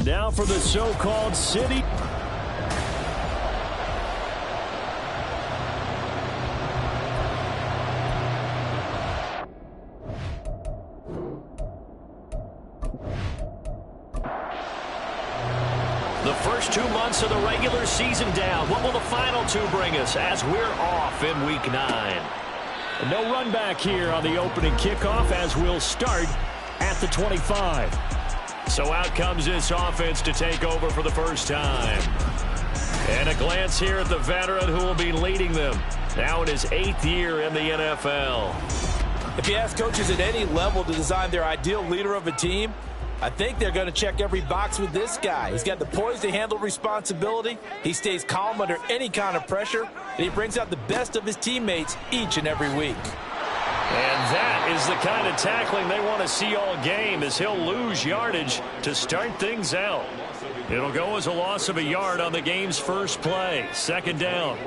Now for the so-called city. The first 2 months of the regular season down. What will the final two bring us as we're off in Week 9? No run back here on the opening kickoff as we'll start at the 25. So out comes this offense to take over for the first time. And a glance here at the veteran who will be leading them now in his 8th year in the NFL. If you ask coaches at any level to design their ideal leader of a team, I think they're going to check every box with this guy. He's got the poise to handle responsibility. He stays calm under any kind of pressure, and he brings out the best of his teammates each and every week. And that is the kind of tackling they want to see all game as he'll lose yardage to start things out. It'll go as a loss of a yard on the game's first play. Second down.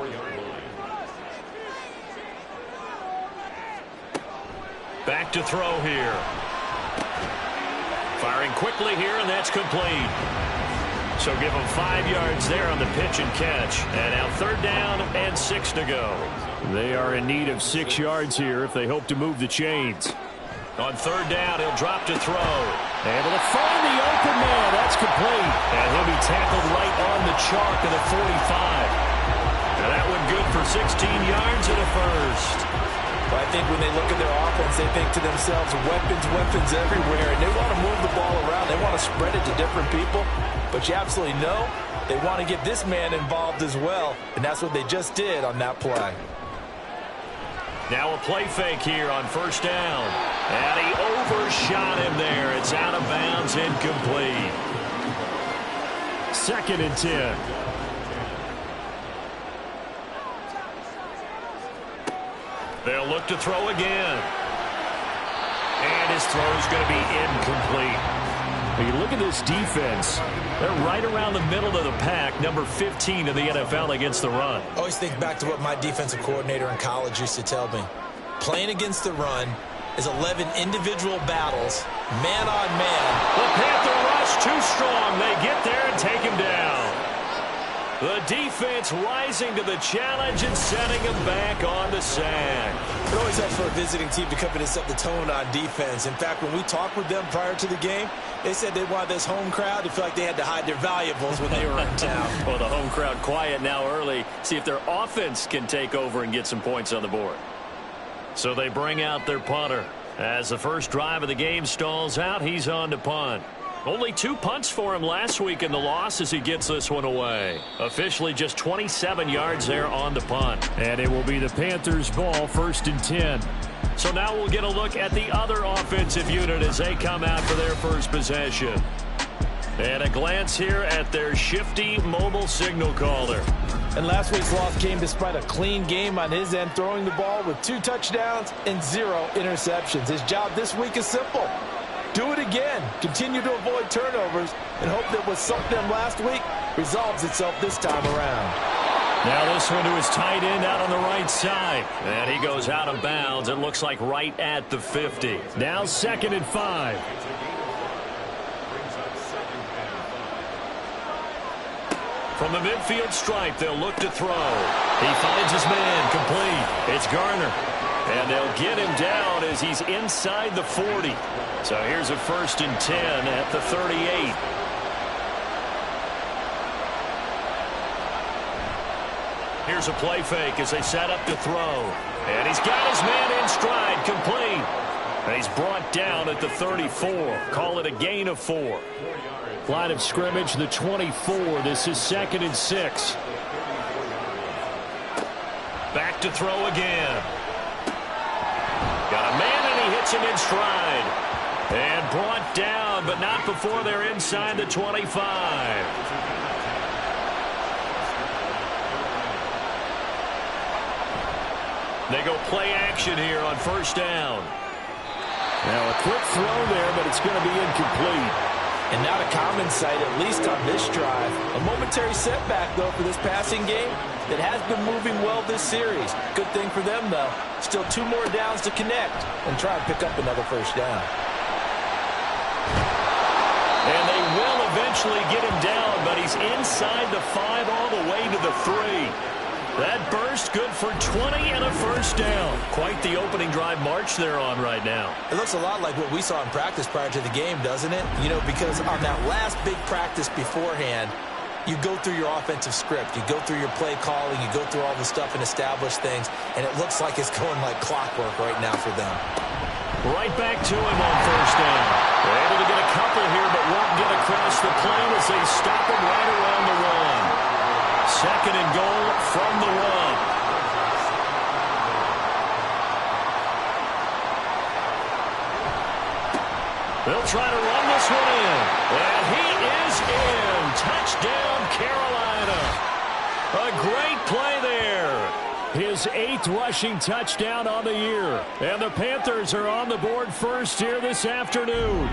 Back to throw here. Firing quickly here, and that's complete. So give him 5 yards there on the pitch and catch. And now 3rd down and 6 to go. They are in need of 6 yards here if they hope to move the chains. On 3rd down, he'll drop to throw. Able to find the open man. That's complete. And he'll be tackled right on the chalk at the 45. And that one good for 16 yards and a first. Well, I think when they look at their offense, they think to themselves, weapons everywhere, and they want to move the ball around. They want to spread it to different people, but you absolutely know they want to get this man involved as well, and that's what they just did on that play. Now a play fake here on 1st down, and he overshot him there. It's out of bounds, incomplete. 2nd and 10. They'll look to throw again. And his throw is going to be incomplete. When you look at this defense, they're right around the middle of the pack, number 15 in the NFL against the run. I always think back to what my defensive coordinator in college used to tell me. Playing against the run is 11 individual battles, man on man. The Panther rush too strong. They get there and take him down. The defense rising to the challenge and setting him back on the sack. It always helps for a visiting team to come in and set the tone on defense. In fact, when we talked with them prior to the game, they said they wanted this home crowd to feel like they had to hide their valuables when they were in town. Well, the home crowd quiet now early. See if their offense can take over and get some points on the board. So they bring out their punter. As the first drive of the game stalls out, he's on to punt. Only 2 punts for him last week in the loss as he gets this one away. Officially just 27 yards there on the punt. And it will be the Panthers' ball, 1st and 10. So now we'll get a look at the other offensive unit as they come out for their first possession. And a glance here at their shifty mobile signal caller. And last week's loss came despite a clean game on his end, throwing the ball with 2 touchdowns and 0 interceptions. His job this week is simple. Do it again. Continue to avoid turnovers and hope that what sunk them last week resolves itself this time around. Now this one to his tight end out on the right side. And he goes out of bounds. It looks like right at the 50. Now 2nd and 5. From the midfield stripe, they'll look to throw. He finds his man, complete. It's Garner. And they'll get him down as he's inside the 40. So here's a 1st and 10 at the 38. Here's a play fake as they set up to throw. And he's got his man in stride, complete. And he's brought down at the 34. Call it a gain of 4. Line of scrimmage, the 24. This is 2nd and 6. Back to throw again. Got a man and he hits him in stride. And brought down, but not before they're inside the 25. They go play action here on 1st down. Now a quick throw there, but it's going to be incomplete. And not a common sight, at least on this drive. A momentary setback, though, for this passing game that has been moving well this series. Good thing for them, though. Still 2 more downs to connect and try and pick up another 1st down. And they will eventually eventually get him down, but he's inside the 5 all the way to the 3. That burst good for 20 and a first down. Quite the opening drive march they're on right now. It looks a lot like what we saw in practice prior to the game, doesn't it? You know, because on that last big practice beforehand, you go through your offensive script. You go through your play calling. You go through all the stuff and establish things. And it looks like it's going like clockwork right now for them. Right back to him on first down. They're able to get a couple here, but won't get across the plane as they stop him right around the 1. Second and goal from the 1. They'll try to run this one in. And he is in. Touchdown, Carolina. A great play there. His 8th rushing touchdown on the year. And the Panthers are on the board first here this afternoon.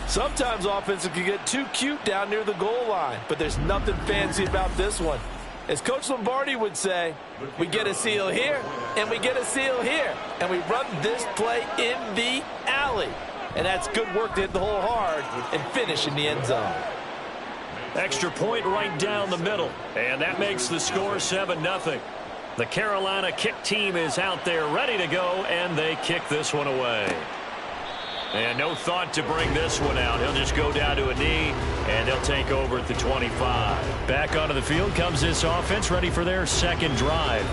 Sometimes offenses can get too cute down near the goal line, but there's nothing fancy about this one. As Coach Lombardi would say, we get a seal here, and we get a seal here, and we run this play in the alley. And that's good work to hit the hole hard and finish in the end zone. Extra point right down the middle, and that makes the score 7-0. The Carolina kick team is out there ready to go, and they kick this one away. And no thought to bring this one out. He'll just go down to a knee, and they'll take over at the 25. Back onto the field comes this offense, ready for their second drive.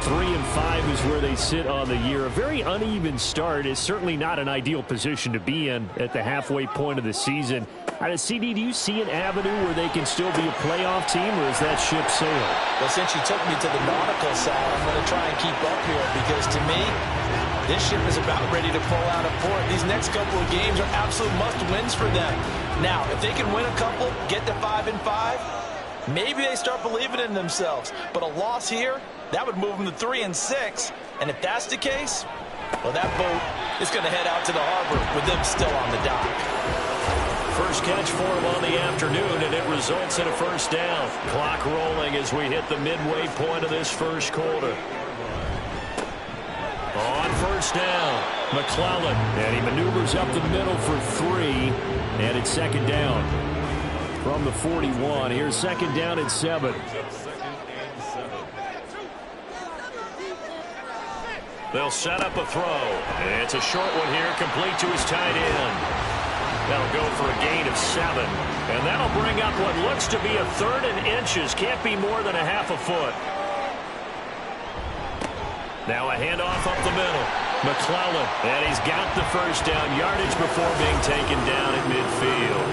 3-5 is where they sit on the year. A very uneven start is certainly not an ideal position to be in at the halfway point of the season. CD, do you see an avenue where they can still be a playoff team, or is that ship sailed? Well, since you took me to the nautical side, I'm going to try and keep up here because, to me, this ship is about ready to pull out of port. These next couple of games are absolute must-wins for them. Now, if they can win a couple, get to 5-5, maybe they start believing in themselves. But a loss here, that would move them to 3-6. And if that's the case, well, that boat is going to head out to the harbor with them still on the dock. First catch for him on the afternoon, and it results in a first down. Clock rolling as we hit the midway point of this first quarter. On first down, McClellan, and he maneuvers up the middle for 3, and it's second down. From the 41, here's second down and 7. They'll set up a throw. It's a short one here, complete to his tight end. That'll go for a gain of 7. And that'll bring up what looks to be a 3rd and inches. Can't be more than a half a foot. Now a handoff up the middle. McClellan, and he's got the first down yardage before being taken down at midfield.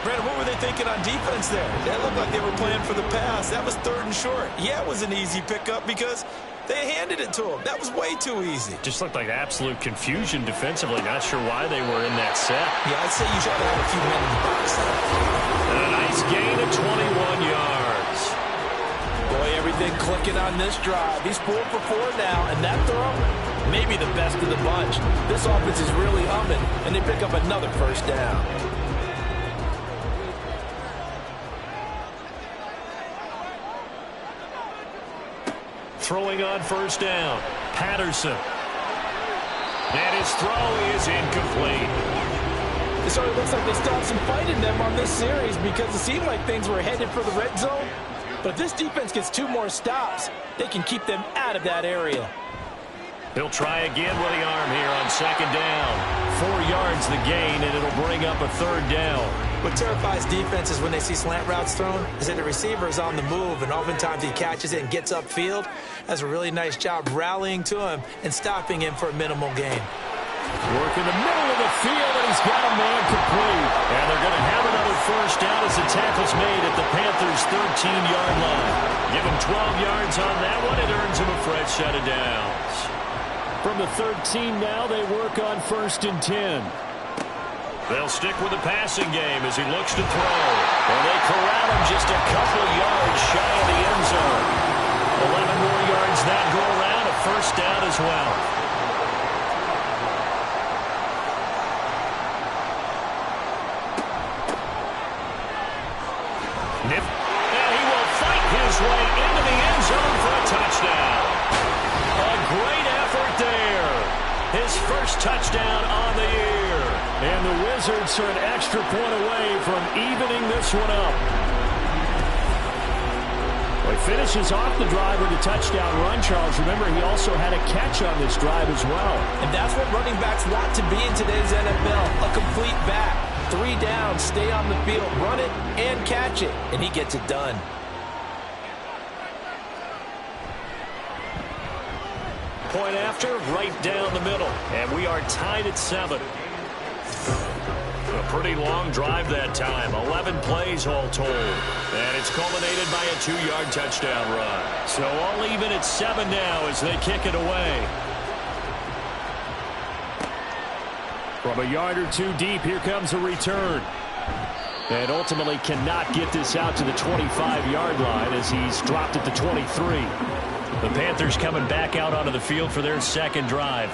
Brandon, what were they thinking on defense there? That looked like they were playing for the pass. That was 3rd and short. Yeah, it was an easy pickup because they handed it to him. That was way too easy. Just looked like absolute confusion defensively. Not sure why they were in that set. Yeah, I'd say you should have had a few men in the box. And a nice gain of 21 yards. Boy, everything clicking on this drive. He's 4 for 4 now, and that throw, maybe the best of the bunch. This offense is really humming, and they pick up another first down. Throwing on first down, Patterson. And his throw is incomplete. It sort of looks like they still have some fight in them on this series because it seemed like things were headed for the red zone. But if this defense gets 2 more stops, they can keep them out of that area. He'll try again with the arm here on second down. 4 yards the gain, and it'll bring up a 3rd down. What terrifies defenses when they see slant routes thrown is that the receiver is on the move, and oftentimes he catches it and gets upfield. Does a really nice job rallying to him and stopping him for a minimal gain. Work in the middle of the field, and he's got a man complete. And they're going to have another first down as the tackle's made at the Panthers' 13-yard line. Give him 12 yards on that one. It earns him a fresh set of downs. From the 13 now, they work on 1st and 10. They'll stick with the passing game as he looks to throw. And they corral him just a couple yards shy of the end zone. 11 more yards that go around, a first down as well. And he will fight his way into the end zone for a touchdown. A great effort there. His first touchdown on the year. And the Wizards are an extra point away from evening this one up. Well, he finishes off the drive with a touchdown run, Charles. Remember, he also had a catch on this drive as well. And that's what running backs want to be in today's NFL, a complete back. 3 down, stay on the field, run it, and catch it. And he gets it done. Point after, right down the middle. And we are tied at 7. A pretty long drive that time. 11 plays all told. And it's culminated by a 2-yard touchdown run. So all even at 7 now as they kick it away. From a yard or 2 deep, here comes a return. And ultimately cannot get this out to the 25-yard line as he's dropped it to 23. The Panthers coming back out onto the field for their second drive.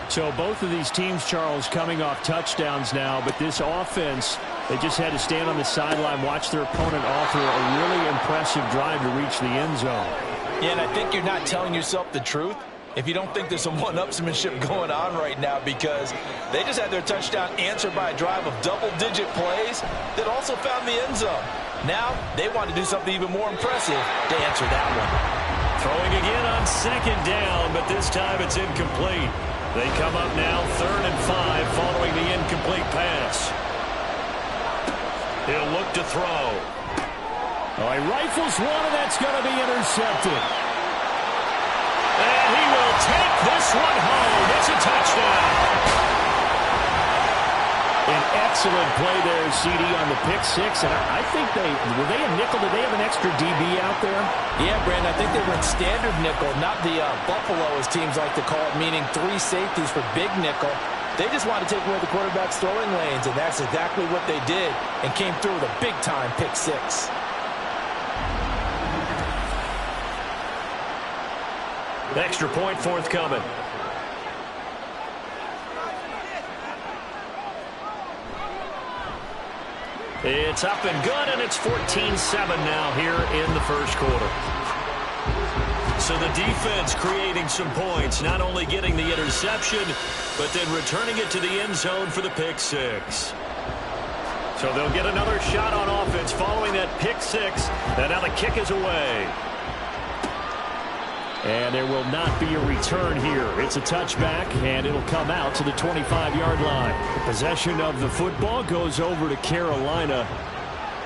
So both of these teams, Charles, coming off touchdowns now, but this offense, they just had to stand on the sideline, watch their opponent offer a really impressive drive to reach the end zone. Yeah, and I think you're not telling yourself the truth if you don't think there's some one-upsmanship going on right now, because they just had their touchdown answered by a drive of double-digit plays that also found the end zone. Now they want to do something even more impressive to answer that one. Throwing again on 2nd down, but this time it's incomplete. They come up now 3rd and 5 following the incomplete pass. He'll look to throw. Oh, he rifles one, and that's going to be intercepted. And he will take this one home. It's a touchdown. An excellent play there, CD, on the pick 6. And I think were they a nickel? Did they have an extra DB out there? Yeah, Brandon, I think they went standard nickel, not the Buffalo, as teams like to call it, meaning 3 safeties for big nickel. They just wanted to take away the quarterback's throwing lanes, and that's exactly what they did, and came through with a big-time pick 6. Extra point forthcoming. It's up and good, and it's 14-7 now here in the first quarter. So the defense creating some points, not only getting the interception, but then returning it to the end zone for the pick 6. So they'll get another shot on offense following that pick 6, and now the kick is away. And there will not be a return here. It's a touchback, and it'll come out to the 25-yard line. Possession of the football goes over to Carolina.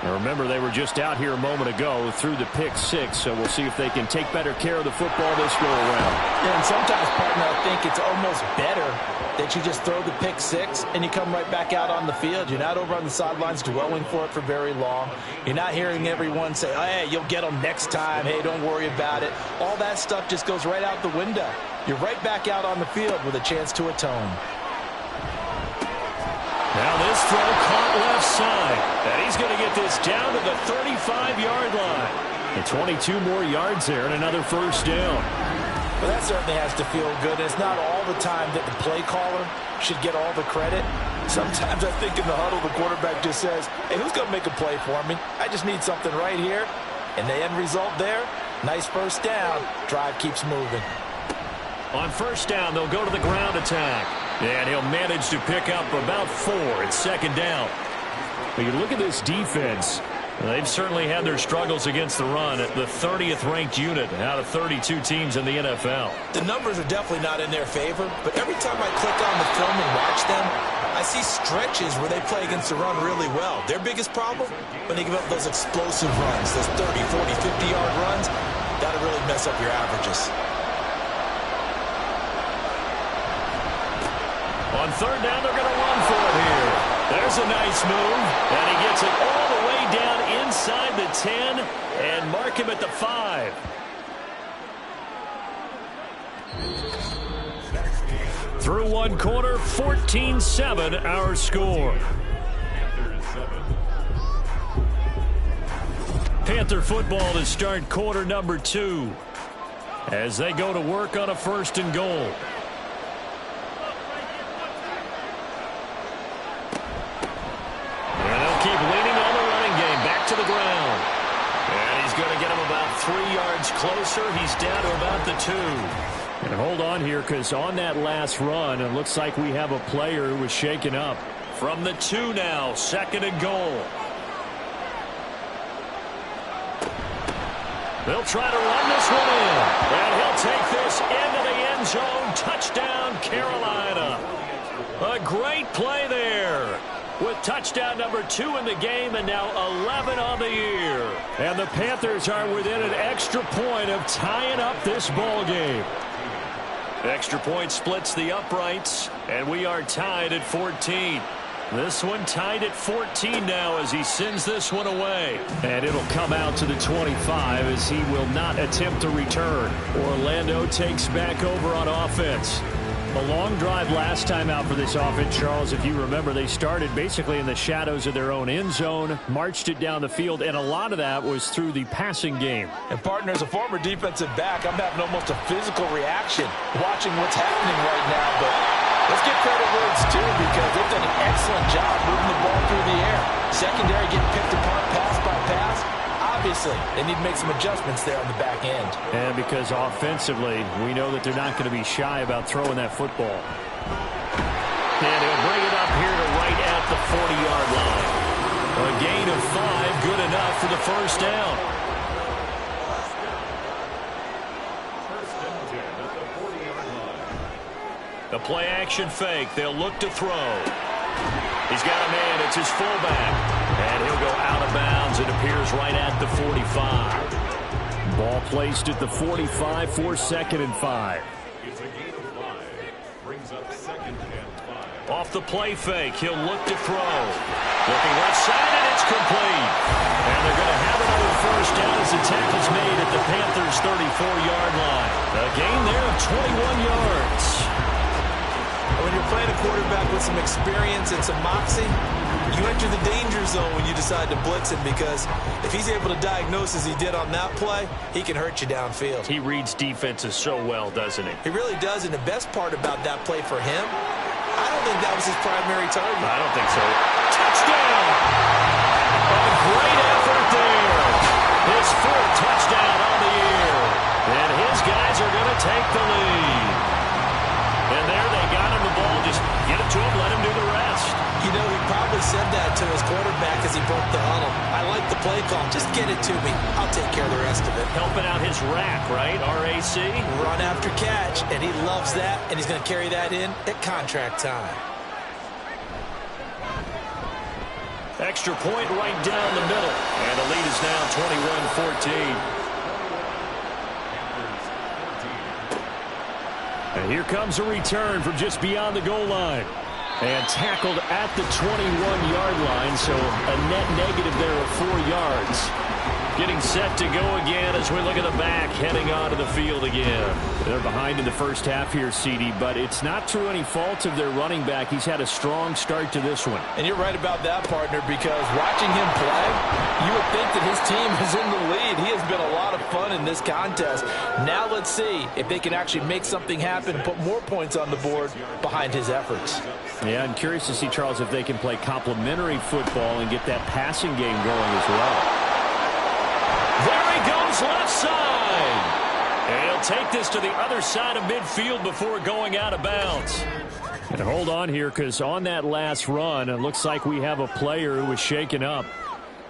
Now remember, they were just out here a moment ago through the pick 6, so we'll see if they can take better care of the football this go around. Yeah, and sometimes, partner, I think it's almost better that you just throw the pick 6 and you come right back out on the field. You're not over on the sidelines dwelling for it for very long. You're not hearing everyone say, hey, you'll get them next time. Hey, don't worry about it. All that stuff just goes right out the window. You're right back out on the field with a chance to atone. Now this throw caught left side. And he's going to get this down to the 35-yard line. And 22 more yards there and another first down. Well, that certainly has to feel good. It's not all the time that the play caller should get all the credit. Sometimes I think in the huddle the quarterback just says, hey, who's going to make a play for me? I just need something right here. And the end result there, nice first down. Drive keeps moving. On first down, they'll go to the ground attack. And he'll manage to pick up about 4 at 2nd down. But you look at this defense. They've certainly had their struggles against the run at the 30th ranked unit out of 32 teams in the NFL. The numbers are definitely not in their favor, but every time I click on the film and watch them, I see stretches where they play against the run really well. Their biggest problem, when they give up those explosive runs, those 30, 40, 50-yard runs, that'll really mess up your averages. On 3rd down, they're going to run for it here. There's a nice move, and he gets it all the way down inside the 10 and mark him at the 5. Through one quarter, 14-7 our score. Panther football to start quarter number 2 as they go to work on a 1st and goal. Keep leaning on the running game. Back to the ground. And he's going to get him about 3 yards closer. He's down to about the 2. And hold on here, because on that last run, it looks like we have a player who was shaken up. From the 2 now, 2nd and goal. They'll try to run this one in. And he'll take this into the end zone. Touchdown, Carolina. A great play there. With touchdown number 2 in the game and now 11 on the year. And the Panthers are within an extra point of tying up this ball game. Extra point splits the uprights, and we are tied at 14. This one tied at 14 now as he sends this one away. And it'll come out to the 25 as he will not attempt to return. Orlando takes back over on offense. A long drive last time out for this offense, Charles. If you remember, they started basically in the shadows of their own end zone, marched it down the field, and a lot of that was through the passing game. And partner, as a former defensive back, I'm having almost a physical reaction watching what's happening right now. But let's give credit where it's due because they've done an excellent job moving the ball through the air. Secondary getting picked apart pass by pass. Obviously, they need to make some adjustments there on the back end. And because offensively, we know that they're not going to be shy about throwing that football. And he'll bring it up here to right at the 40-yard line. A gain of 5, good enough for the first down. The play-action fake. They'll look to throw. He's got a man. It's his fullback. And he'll go out of bounds. It appears right at the 45. Ball placed at the 45 for 2nd and 5. It's a gain of 5. Brings up 2nd and 5. Off the play fake. He'll look to throw. Looking left side, and it's complete. And they're going to have another first down as the tackle's made at the Panthers' 34-yard line. A gain there of 21 yards. When you're playing a quarterback with some experience and some moxie, you enter the danger zone when you decide to blitz him because if he's able to diagnose as he did on that play, he can hurt you downfield. He reads defenses so well, doesn't he? He really does, and the best part about that play for him, I don't think that was his primary target. I don't think so. Touchdown! A great effort there. His 4th touchdown on the year. And his guys are going to take the lead. And there they got him the ball. Just get it to him, let him do the rest. You know, he probably said that to his quarterback as he broke the huddle. I like the play call. Just get it to me. I'll take care of the rest of it. Helping out his rack, right? RAC. Run after catch, and he loves that, and he's going to carry that in at contract time. Extra point right down the middle. And the lead is now 21-14. And here comes a return from just beyond the goal line. And tackled at the 21-yard line, so a net negative there of 4 yards. Getting set to go again as we look at the back, heading onto the field again. They're behind in the first half here, CD, but it's not through any fault of their running back. He's had a strong start to this one. And you're right about that, partner, because watching him play, you would think that his team is in the lead. He has been a lot of fun in this contest. Now let's see if they can actually make something happen and put more points on the board behind his efforts. Yeah, I'm curious to see, Charles, if they can play complementary football and get that passing game going as well. There he goes left side. And he'll take this to the other side of midfield before going out of bounds. And hold on here, because on that last run, it looks like we have a player who was shaken up.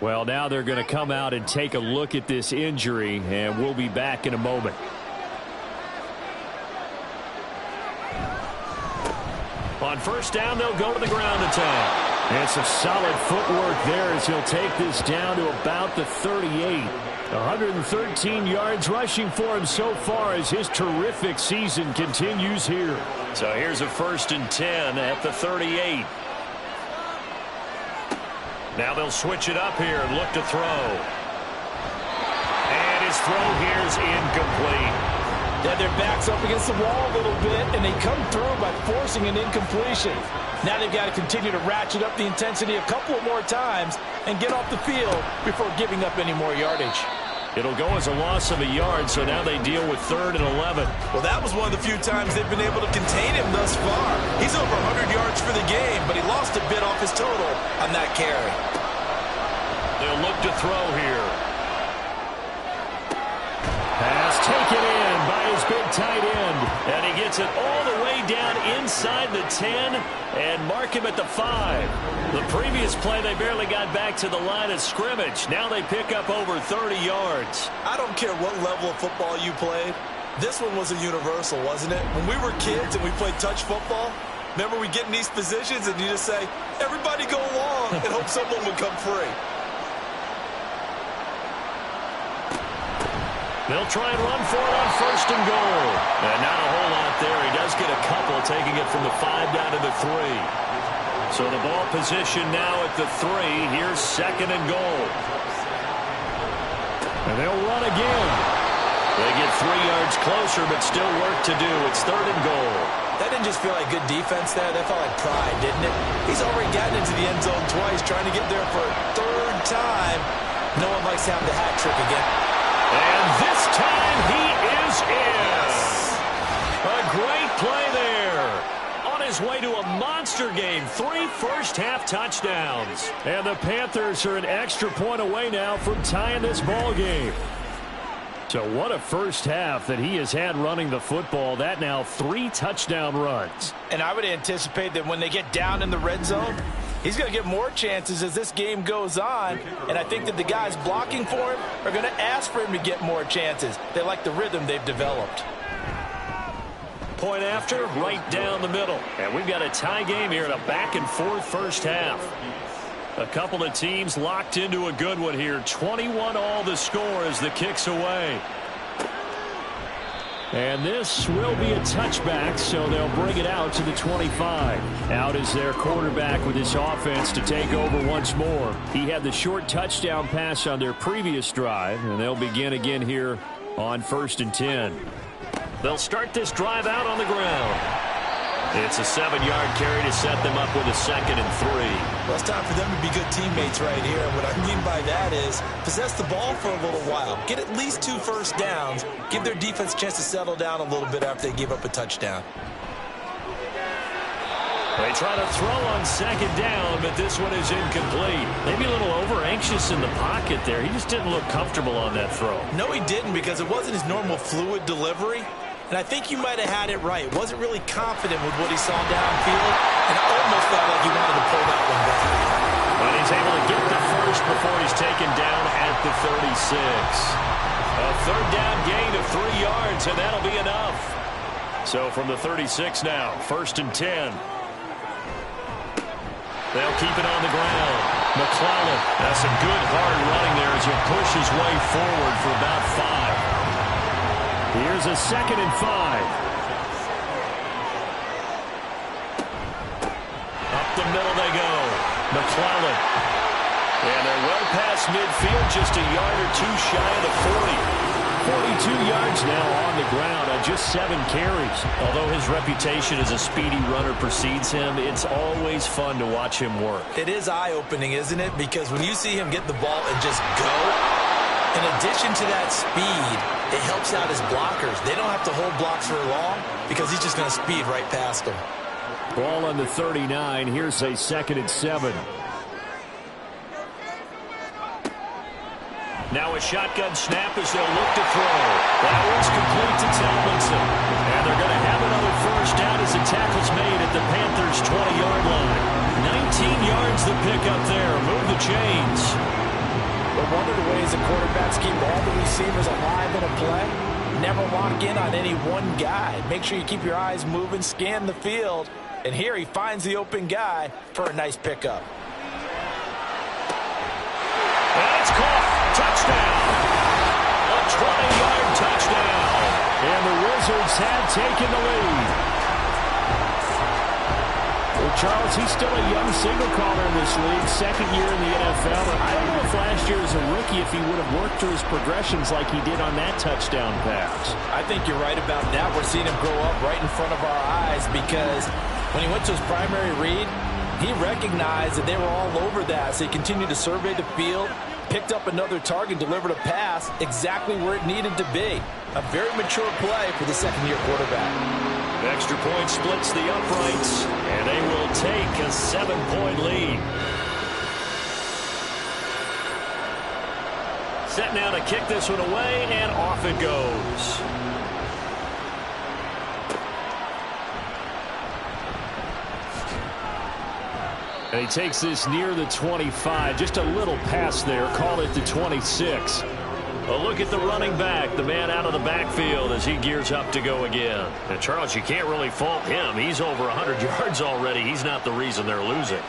Well, now they're going to come out and take a look at this injury, and we'll be back in a moment. On first down, they'll go to the ground attack. And some solid footwork there as he'll take this down to about the 38. 113 yards rushing for him so far as his terrific season continues here. So here's a 1st and 10 at the 38. Now they'll switch it up here and look to throw. And his throw here is incomplete. Yeah, their back's up against the wall a little bit, and they come through by forcing an incompletion. Now they've got to continue to ratchet up the intensity a couple of more times and get off the field before giving up any more yardage. It'll go as a loss of a yard, so now they deal with 3rd and 11. Well, that was one of the few times they've been able to contain him thus far. He's over 100 yards for the game, but he lost a bit off his total on that carry. They'll look to throw here. Pass taken in by his big tight end. And he gets gets it all the way down inside the 10 and mark him at the 5. The previous play, they barely got back to the line of scrimmage. Now they pick up over 30 yards. I don't care what level of football you played. This one was a universal, wasn't it? When we were kids and we played touch football, remember we get in these positions and you just say, everybody go along and hope someone would come free. They'll try and run for it on 1st and goal. And not a whole lot there. He does get a couple, taking it from the 5 down to the 3. So the ball position now at the 3. Here's 2nd and goal. And they'll run again. They get 3 yards closer, but still work to do. It's 3rd and goal. That didn't just feel like good defense there. That felt like pride, didn't it? He's already gotten into the end zone twice, trying to get there for a 3rd time. No one likes to have the hat trick again. And this time he is in. A great play there. On his way to a monster game. 3 first-half touchdowns. And the Panthers are an extra point away now from tying this ball game. So what a first half that he has had running the football. That now 3 touchdown runs. And I would anticipate that when they get down in the red zone, he's going to get more chances as this game goes on. And I think that the guys blocking for him are going to ask for him to get more chances. They like the rhythm they've developed. Point after, right down the middle. And we've got a tie game here in a back-and-forth first half. A couple of teams locked into a good one here. 21-all the score as the kick's away. And this will be a touchback, so they'll bring it out to the 25. Out is their quarterback with his offense to take over once more. He had the short touchdown pass on their previous drive, and they'll begin again here on 1st and 10. They'll start this drive out on the ground. It's a 7-yard carry to set them up with a 2nd and 3. Well, it's time for them to be good teammates right here. And what I mean by that is possess the ball for a little while. Get at least 2 first downs. Give their defense a chance to settle down a little bit after they give up a touchdown. They try to throw on 2nd down, but this one is incomplete. Maybe a little over-anxious in the pocket there. He just didn't look comfortable on that throw. No, he didn't, because it wasn't his normal fluid delivery. And I think you might have had it right. Wasn't really confident with what he saw downfield, and it almost felt like he wanted to pull that one back. But he's able to get the first before he's taken down at the 36. A 3rd down gain of 3 yards, and that'll be enough. So from the 36 now, 1st and 10. They'll keep it on the ground. McClellan has some good hard running there as he pushes his way forward for about 5. Here's a 2nd and 5. Up the middle they go. McClellan. And they're well past midfield, just a yard or 2 shy of the 40. 42 yards now on the ground on just 7 carries. Although his reputation as a speedy runner precedes him, it's always fun to watch him work. It is eye-opening, isn't it? Because when you see him get the ball and just go, in addition to that speed, it helps out his blockers. They don't have to hold blocks for long because he's just going to speed right past them. Ball on the 39. Here's a 2nd and 7. Now a shotgun snap as they'll look to throw. That one's complete to Tomlinson. And they're going to have another first down as the tackle's made at the Panthers' 20-yard line. 19 yards the pickup there. Move the chains. But one of the ways the quarterbacks keep all the receivers alive in a play, never lock in on any one guy. Make sure you keep your eyes moving, scan the field. And here he finds the open guy for a nice pickup. And it's caught. Touchdown. A 20-yard touchdown. And the Wizards have taken the lead. Well, Charles, he's still a young signal caller in this league, 2nd year in the NFL. But I don't know if last year as a rookie if he would have worked through his progressions like he did on that touchdown pass. I think you're right about that. We're seeing him grow up right in front of our eyes because when he went to his primary read, he recognized that they were all over that. So he continued to survey the field, picked up another target, delivered a pass exactly where it needed to be. A very mature play for the 2nd-year quarterback. Extra point splits the uprights, and they will take a 7-point lead. Set now to kick this one away, and off it goes. And he takes this near the 25. Just a little pass there. Call it the 26. A look at the running back, the man out of the backfield as he gears up to go again. And Charles, you can't really fault him. He's over 100 yards already. He's not the reason they're losing.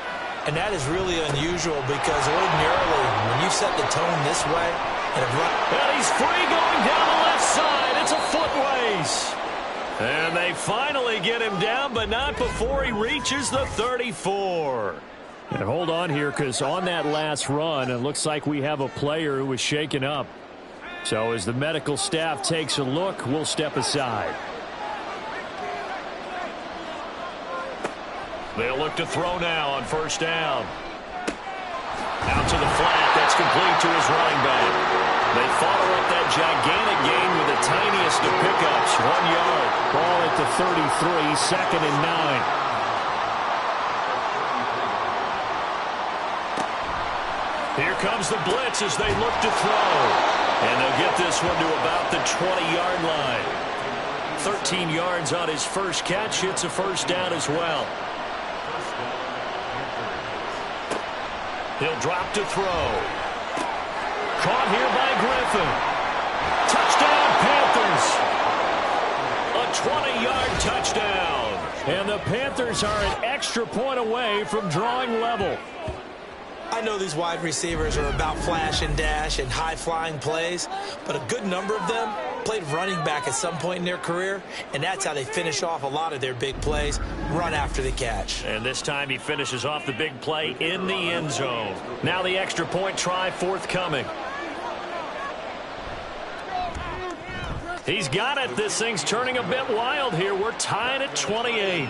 And that is really unusual because ordinarily when you set the tone this way, and he's free going down the left side. It's a foot race. And they finally get him down, but not before he reaches the 34. And hold on here, because on that last run, it looks like we have a player who was shaken up. So as the medical staff takes a look, we'll step aside. They'll look to throw now on first down. Out to the flat. That's complete to his running back. They follow up that gigantic gain with the tiniest of pickups. 1 yard. Ball at the 33, 2nd and 9. Here comes the blitz as they look to throw. And they'll get this one to about the 20-yard line. 13 yards on his first catch. It's a first down as well. He'll drop to throw. Caught here by Griffin. Touchdown, Panthers. A 20-yard touchdown. And the Panthers are an extra point away from drawing level. I know these wide receivers are about flash and dash and high-flying plays, but a good number of them played running back at some point in their career, and that's how they finish off a lot of their big plays, run after the catch. And this time he finishes off the big play in the end zone. Now the extra point try forthcoming. He's got it. This thing's turning a bit wild here. We're tied at 28.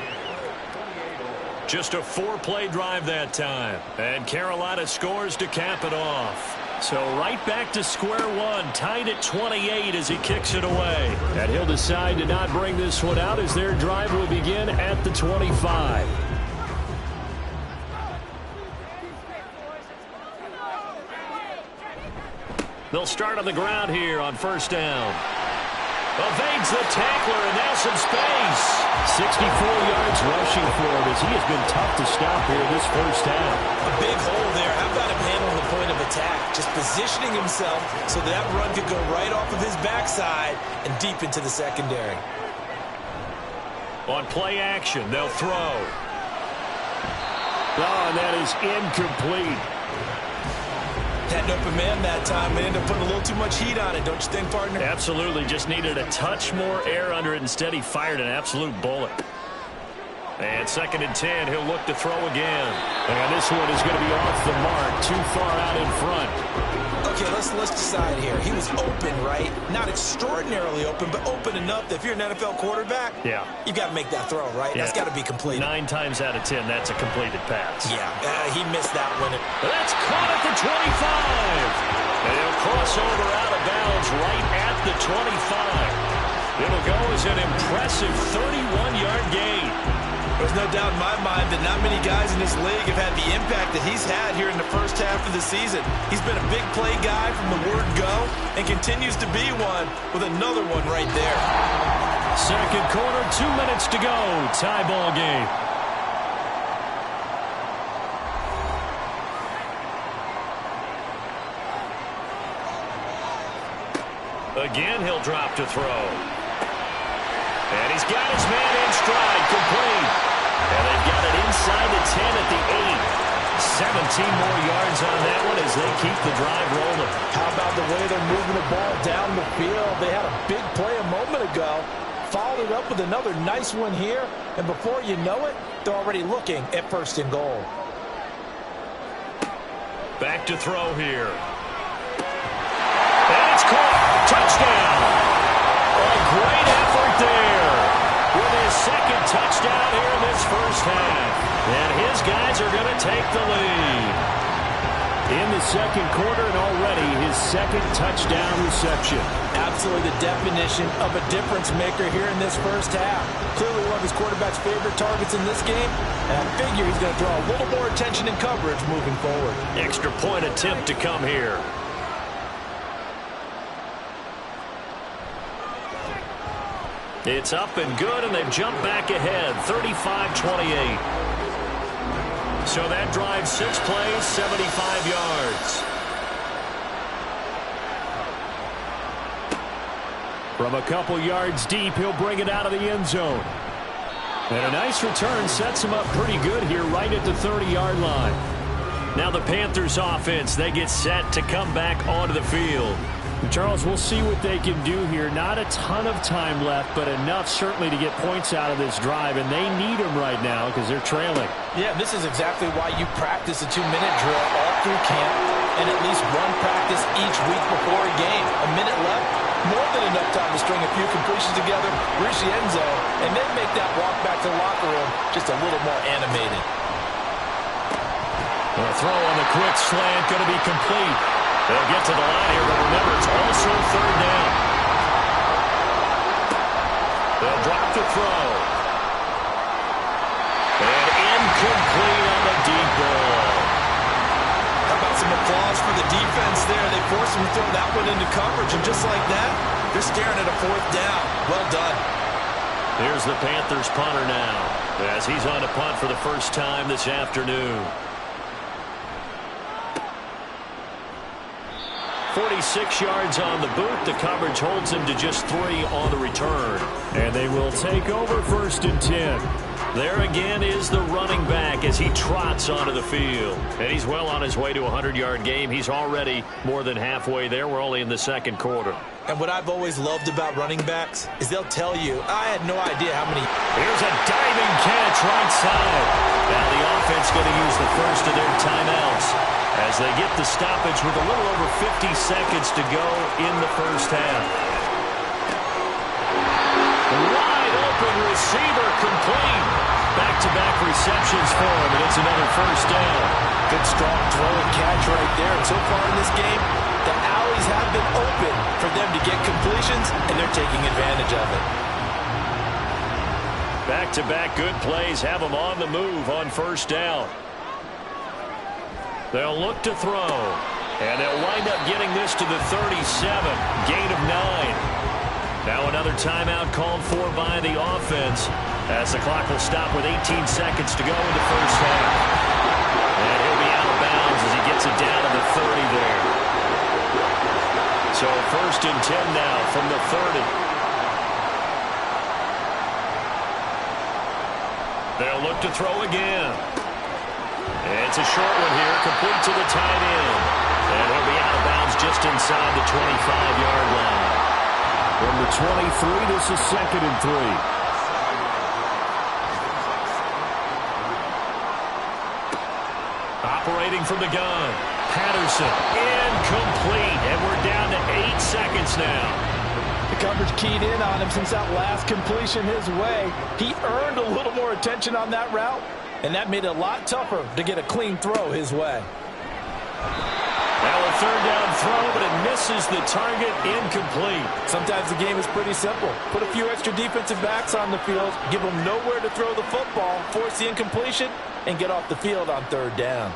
Just a 4-play drive that time. And Carolina scores to cap it off. So right back to square one, tied at 28 as he kicks it away. And he'll decide to not bring this one out as their drive will begin at the 25. They'll start on the ground here on first down. Evades the tackler, and now some space. 64 yards rushing for him as he has been tough to stop here this first half. A big hole there. How about him handling the point of attack? Just positioning himself so that run could go right off of his backside and deep into the secondary. On play action, they'll throw. Oh, and that is incomplete. Had an open man that time. They ended up putting a little too much heat on it, don't you think, partner? Absolutely. Just needed a touch more air under it. Instead, he fired an absolute bullet. And 2nd and 10, he'll look to throw again. And this one is going to be off the mark, too far out in front. Okay, let's decide here. He was open, right? Not extraordinarily open, but open enough that if you're an NFL quarterback, yeah, you got to make that throw, right? Yeah. That's got to be completed. 9 times out of 10, that's a completed pass. Yeah, he missed that one. That's caught at the 25. And he'll cross over out of bounds right at the 25. It'll go as an impressive 31-yard gain. There's no doubt in my mind that not many guys in this league have had the impact that he's had here in the first half of the season. He's been a big play guy from the word go and continues to be one with another one right there. Second quarter, 2 minutes to go. Tie ball game. Again, he'll drop to throw. And he's got his man in stride, complete. And they've got it inside the 10 at the 8. 17 more yards on that one as they keep the drive rolling. How about the way they're moving the ball down the field? They had a big play a moment ago. Followed it up with another nice one here. And before you know it, they're already looking at 1st and goal. Back to throw here. And it's caught. Touchdown. A great effort there. With his 2nd touchdown here in this first half. And his guys are going to take the lead. In the second quarter and already his 2nd touchdown reception. Absolutely the definition of a difference maker here in this first half. Clearly one of his quarterback's favorite targets in this game. And I figure he's going to draw a little more attention and coverage moving forward. Extra point attempt to come here. It's up and good, and they've jumped back ahead, 35-28. So that drive 6 plays, 75 yards. From a couple yards deep, he'll bring it out of the end zone. And a nice return sets him up pretty good here right at the 30-yard line. Now the Panthers offense, they get set to come back onto the field. Charles, we'll see what they can do here. Not a ton of time left, but enough certainly to get points out of this drive, and they need them right now because they're trailing. Yeah, this is exactly why you practice a 2-minute drill all through camp and at least one practice each week before a game. A minute left, more than enough time to string a few completions together, reach the end zone, and then make that walk back to the locker room just a little more animated. A throw on the quick slant going to be complete. They'll get to the line here, but remember, it's also 3rd down. They'll drop the throw. And incomplete on the deep ball. How about some applause for the defense there? They forced him to throw that one into coverage, and just like that, they're staring at a 4th down. Well done. Here's the Panthers punter now, as he's on to punt for the first time this afternoon. 46 yards on the boot. The coverage holds him to just 3 on the return. And they will take over 1st and 10. There again is the running back as he trots onto the field. And he's well on his way to a 100-yard game. He's already more than halfway there. We're only in the 2nd quarter. And what I've always loved about running backs is they'll tell you, I had no idea how many. Here's a diving catch right side. Now the offense going to use the first of their timeouts as they get the stoppage with a little over 50 seconds to go in the first half. Wide open receiver complete. Back-to-back receptions for him, and it's another 1st down. Good strong throw and catch right there. And so far in this game, the alleys have been open for them to get completions, and they're taking advantage of it. Back-to-back good plays have them on the move on 1st down. They'll look to throw, and they'll wind up getting this to the 37, gain of 9. Now another timeout called for by the offense as the clock will stop with 18 seconds to go in the first half. And he'll be out of bounds as he gets it down to the 30 there. So 1st and 10 now from the 30. They'll look to throw again. It's a short one here, complete to the tight end. And he'll be out of bounds just inside the 25-yard line. From the 23, this is 2nd and 3. Operating from the gun. Patterson, incomplete. And we're down to 8 seconds now. The coverage keyed in on him since that last completion his way. He earned a little more attention on that route, and that made it a lot tougher to get a clean throw his way. Now a 3rd down throw, but it misses the target, incomplete. Sometimes the game is pretty simple. Put a few extra defensive backs on the field, give them nowhere to throw the football, force the incompletion, and get off the field on 3rd down.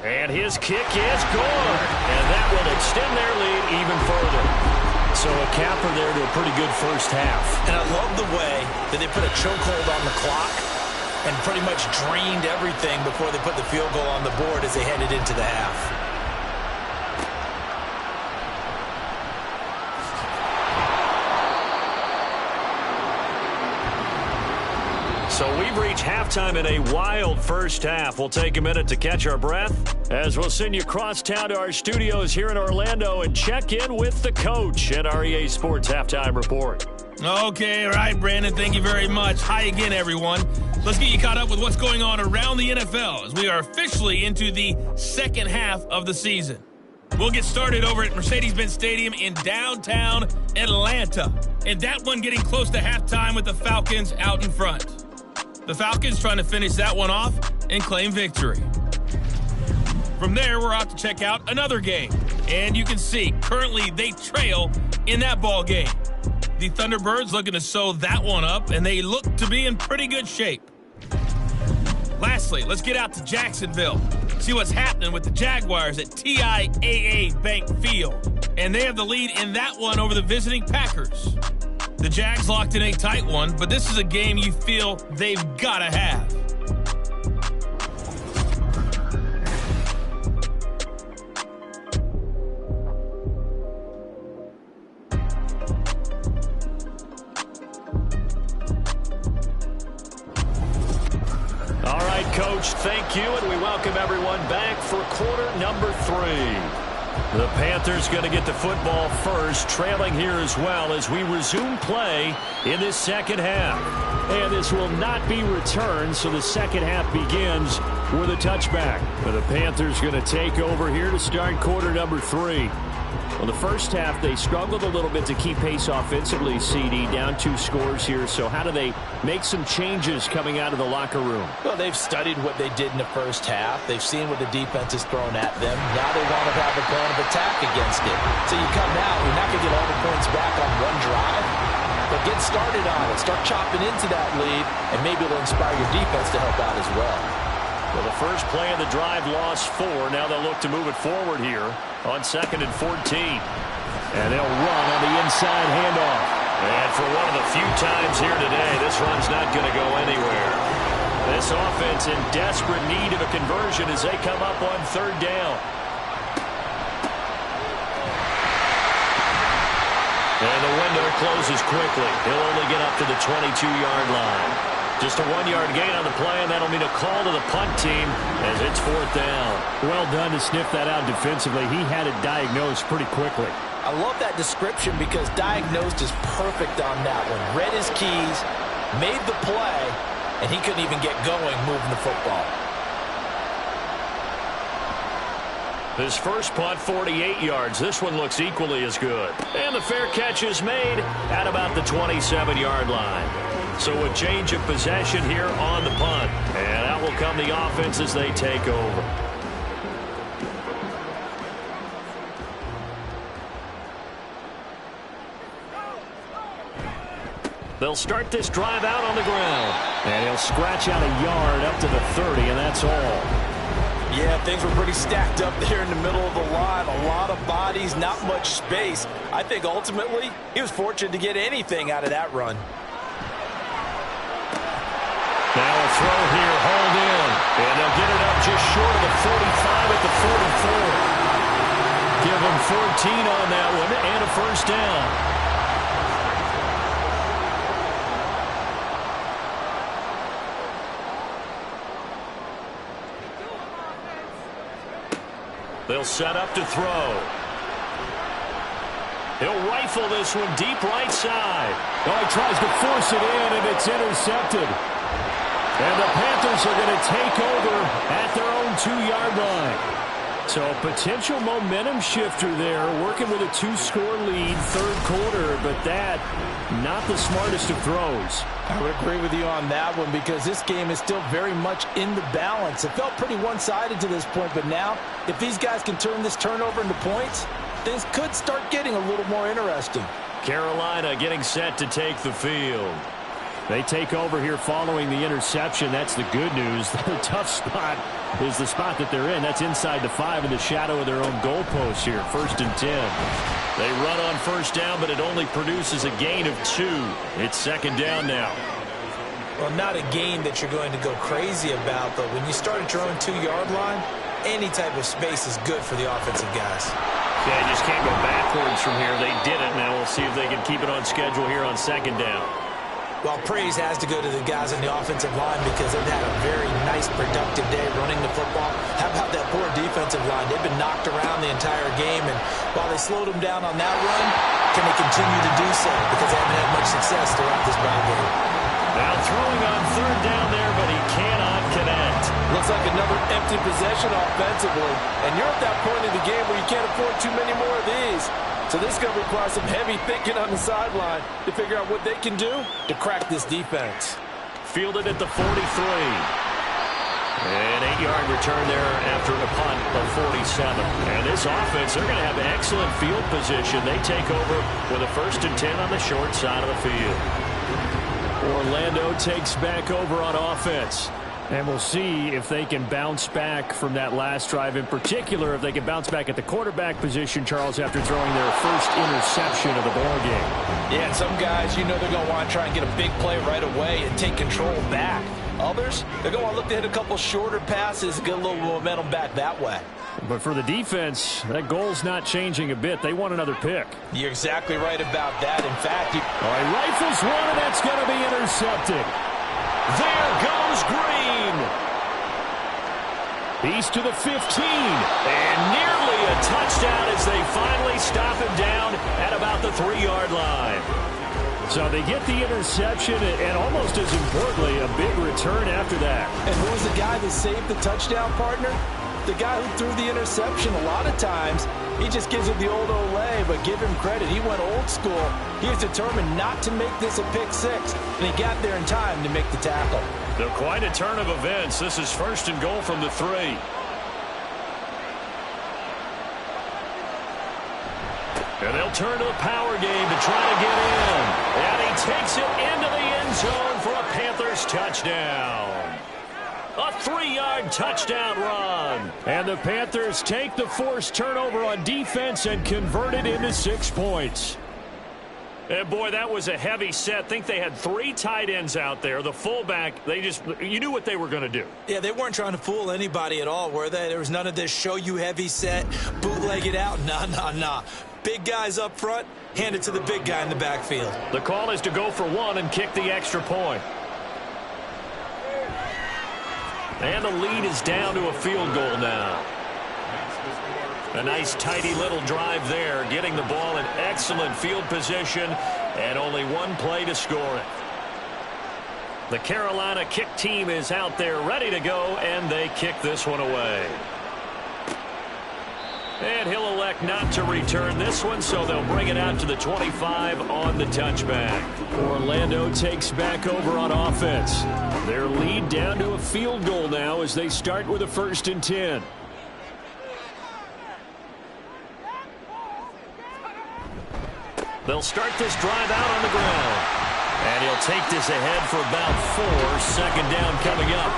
And his kick is good. And that will extend their lead even further. So a capper there to a pretty good first half. And I love the way that they put a chokehold on the clock and pretty much drained everything before they put the field goal on the board as they headed into the half. So we've reached halftime in a wild first half. We'll take a minute to catch our breath as we'll send you across town to our studios here in Orlando and check in with the coach at REA Sports Halftime Report. Okay, all right, Brandon, thank you very much. Hi again, everyone. Let's get you caught up with what's going on around the NFL as we are officially into the second half of the season. We'll get started over at Mercedes-Benz Stadium in downtown Atlanta, and that one getting close to halftime with the Falcons out in front. The Falcons trying to finish that one off and claim victory. From there, we're out to check out another game. And you can see, currently they trail in that ball game. The Thunderbirds looking to sew that one up, and they look to be in pretty good shape. Lastly, let's get out to Jacksonville. See what's happening with the Jaguars at TIAA Bank Field. And they have the lead in that one over the visiting Packers. The Jags locked in a tight one, but this is a game you feel they've got to have. All right, Coach, thank you, and we welcome everyone back for quarter number 3. The Panthers going to get the football first, trailing here as well as we resume play in this second half. And this will not be returned, so the second half begins with a touchback. But the Panthers going to take over here to start quarter number 3. Well, the first half, they struggled a little bit to keep pace offensively, CD, down 2 scores here. So how do they make some changes coming out of the locker room? Well, they've studied what they did in the first half. They've seen what the defense has thrown at them. Now they want to have a plan of attack against it. So you come out, you're not going to get all the points back on one drive, but get started on it. Start chopping into that lead, and maybe it'll inspire your defense to help out as well. Well, the first play of the drive lost 4. Now they'll look to move it forward here on 2nd and 14. And they'll run on the inside handoff. And for one of the few times here today, this run's not going to go anywhere. This offense in desperate need of a conversion as they come up on 3rd down. And the window closes quickly. He'll only get up to the 22-yard line. Just a 1-yard gain on the play, and that'll mean a call to the punt team as it's 4th down. Well done to sniff that out defensively. He had it diagnosed pretty quickly. I love that description because diagnosed is perfect on that one. Read his keys, made the play, and he couldn't even get going moving the football. His first punt, 48 yards. This one looks equally as good. And the fair catch is made at about the 27-yard line. So a change of possession here on the punt. And out will come the offense as they take over. They'll start this drive out on the ground. And he'll scratch out a yard up to the 30, and that's all. Yeah, things were pretty stacked up there in the middle of the line. A lot of bodies, not much space. I think ultimately he was fortunate to get anything out of that run. Now a throw here, hauled in. And they'll get it up just short of the 45 at the 44. Give them 14 on that one and a first down. They'll set up to throw. He'll rifle this one deep right side. Oh, he tries to force it in, and it's intercepted. And the Panthers are going to take over at their own 2-yard line. So a potential momentum shifter there, working with a 2-score lead, 3rd quarter, but that, not the smartest of throws. I would agree with you on that one because this game is still very much in the balance. It felt pretty one-sided to this point, but now, if these guys can turn this turnover into points, things could start getting a little more interesting. Carolina getting set to take the field. They take over here following the interception. That's the good news. The tough spot is the spot that they're in. That's inside the 5 in the shadow of their own goalpost here. 1st and 10. They run on 1st down, but it only produces a gain of 2. It's 2nd down now. Well, not a gain that you're going to go crazy about, but when you start at your own 2-yard line, any type of space is good for the offensive guys. Yeah, you just can't go backwards from here. They did it. Now we'll see if they can keep it on schedule here on 2nd down. Well, praise has to go to the guys on the offensive line because they've had a very nice, productive day running the football. How about that poor defensive line? They've been knocked around the entire game, and while they slowed them down on that run, can they continue to do so? Because they haven't had much success throughout this ball game. Now throwing on 3rd down there, but he cannot connect. Looks like another empty possession offensively, and you're at that point in the game where you can't afford too many more of these. So this is going to require some heavy thinking on the sideline to figure out what they can do to crack this defense. Fielded at the 43. An 8-yard return there after a punt of 47. And this offense, they're going to have excellent field position. They take over with a 1st and 10 on the short side of the field. Orlando takes back over on offense. And we'll see if they can bounce back from that last drive, in particular if they can bounce back at the quarterback position, Charles, after throwing their first interception of the ball game. Yeah, and some guys, you know they're going to want to try and get a big play right away and take control back. Others, they're going to look to hit a couple shorter passes and get a little momentum back that way. But for the defense, that goal's not changing a bit. They want another pick. You're exactly right about that. In fact, he rifles one, and that's going to be intercepted. There goes Green. He's to the 15. And nearly a touchdown as they finally stop him down at about the 3-yard line. So they get the interception, and almost as importantly, a big return after that. And who was the guy that saved the touchdown, partner? The guy who threw the interception. A lot of times, he just gives it the old Olay, but give him credit. He went old school. He was determined not to make this a pick six, and he got there in time to make the tackle. They're quite a turn of events. This is 1st and goal from the 3. And they'll turn to the power game to try to get in. And he takes it into the end zone for a Panthers touchdown. A 3-yard touchdown run. And the Panthers take the forced turnover on defense and convert it into 6 points. And boy, that was a heavy set. I think they had 3 tight ends out there. The fullback, you knew what they were going to do. Yeah, they weren't trying to fool anybody at all, were they? There was none of this show you heavy set, bootleg it out. Nah. Big guys up front, hand it to the big guy in the backfield. The call is to go for 1 and kick the extra point. And the lead is down to a field goal now. A nice tidy little drive there, getting the ball in excellent field position, and only 1 play to score it. The Carolina kick team is out there ready to go, and they kick this one away. And he'll elect not to return this one, so they'll bring it out to the 25 on the touchback. Orlando takes back over on offense. Their lead down to a field goal now as they start with a 1st and 10. They'll start this drive out on the ground. And he'll take this ahead for about 4. 2nd down coming up.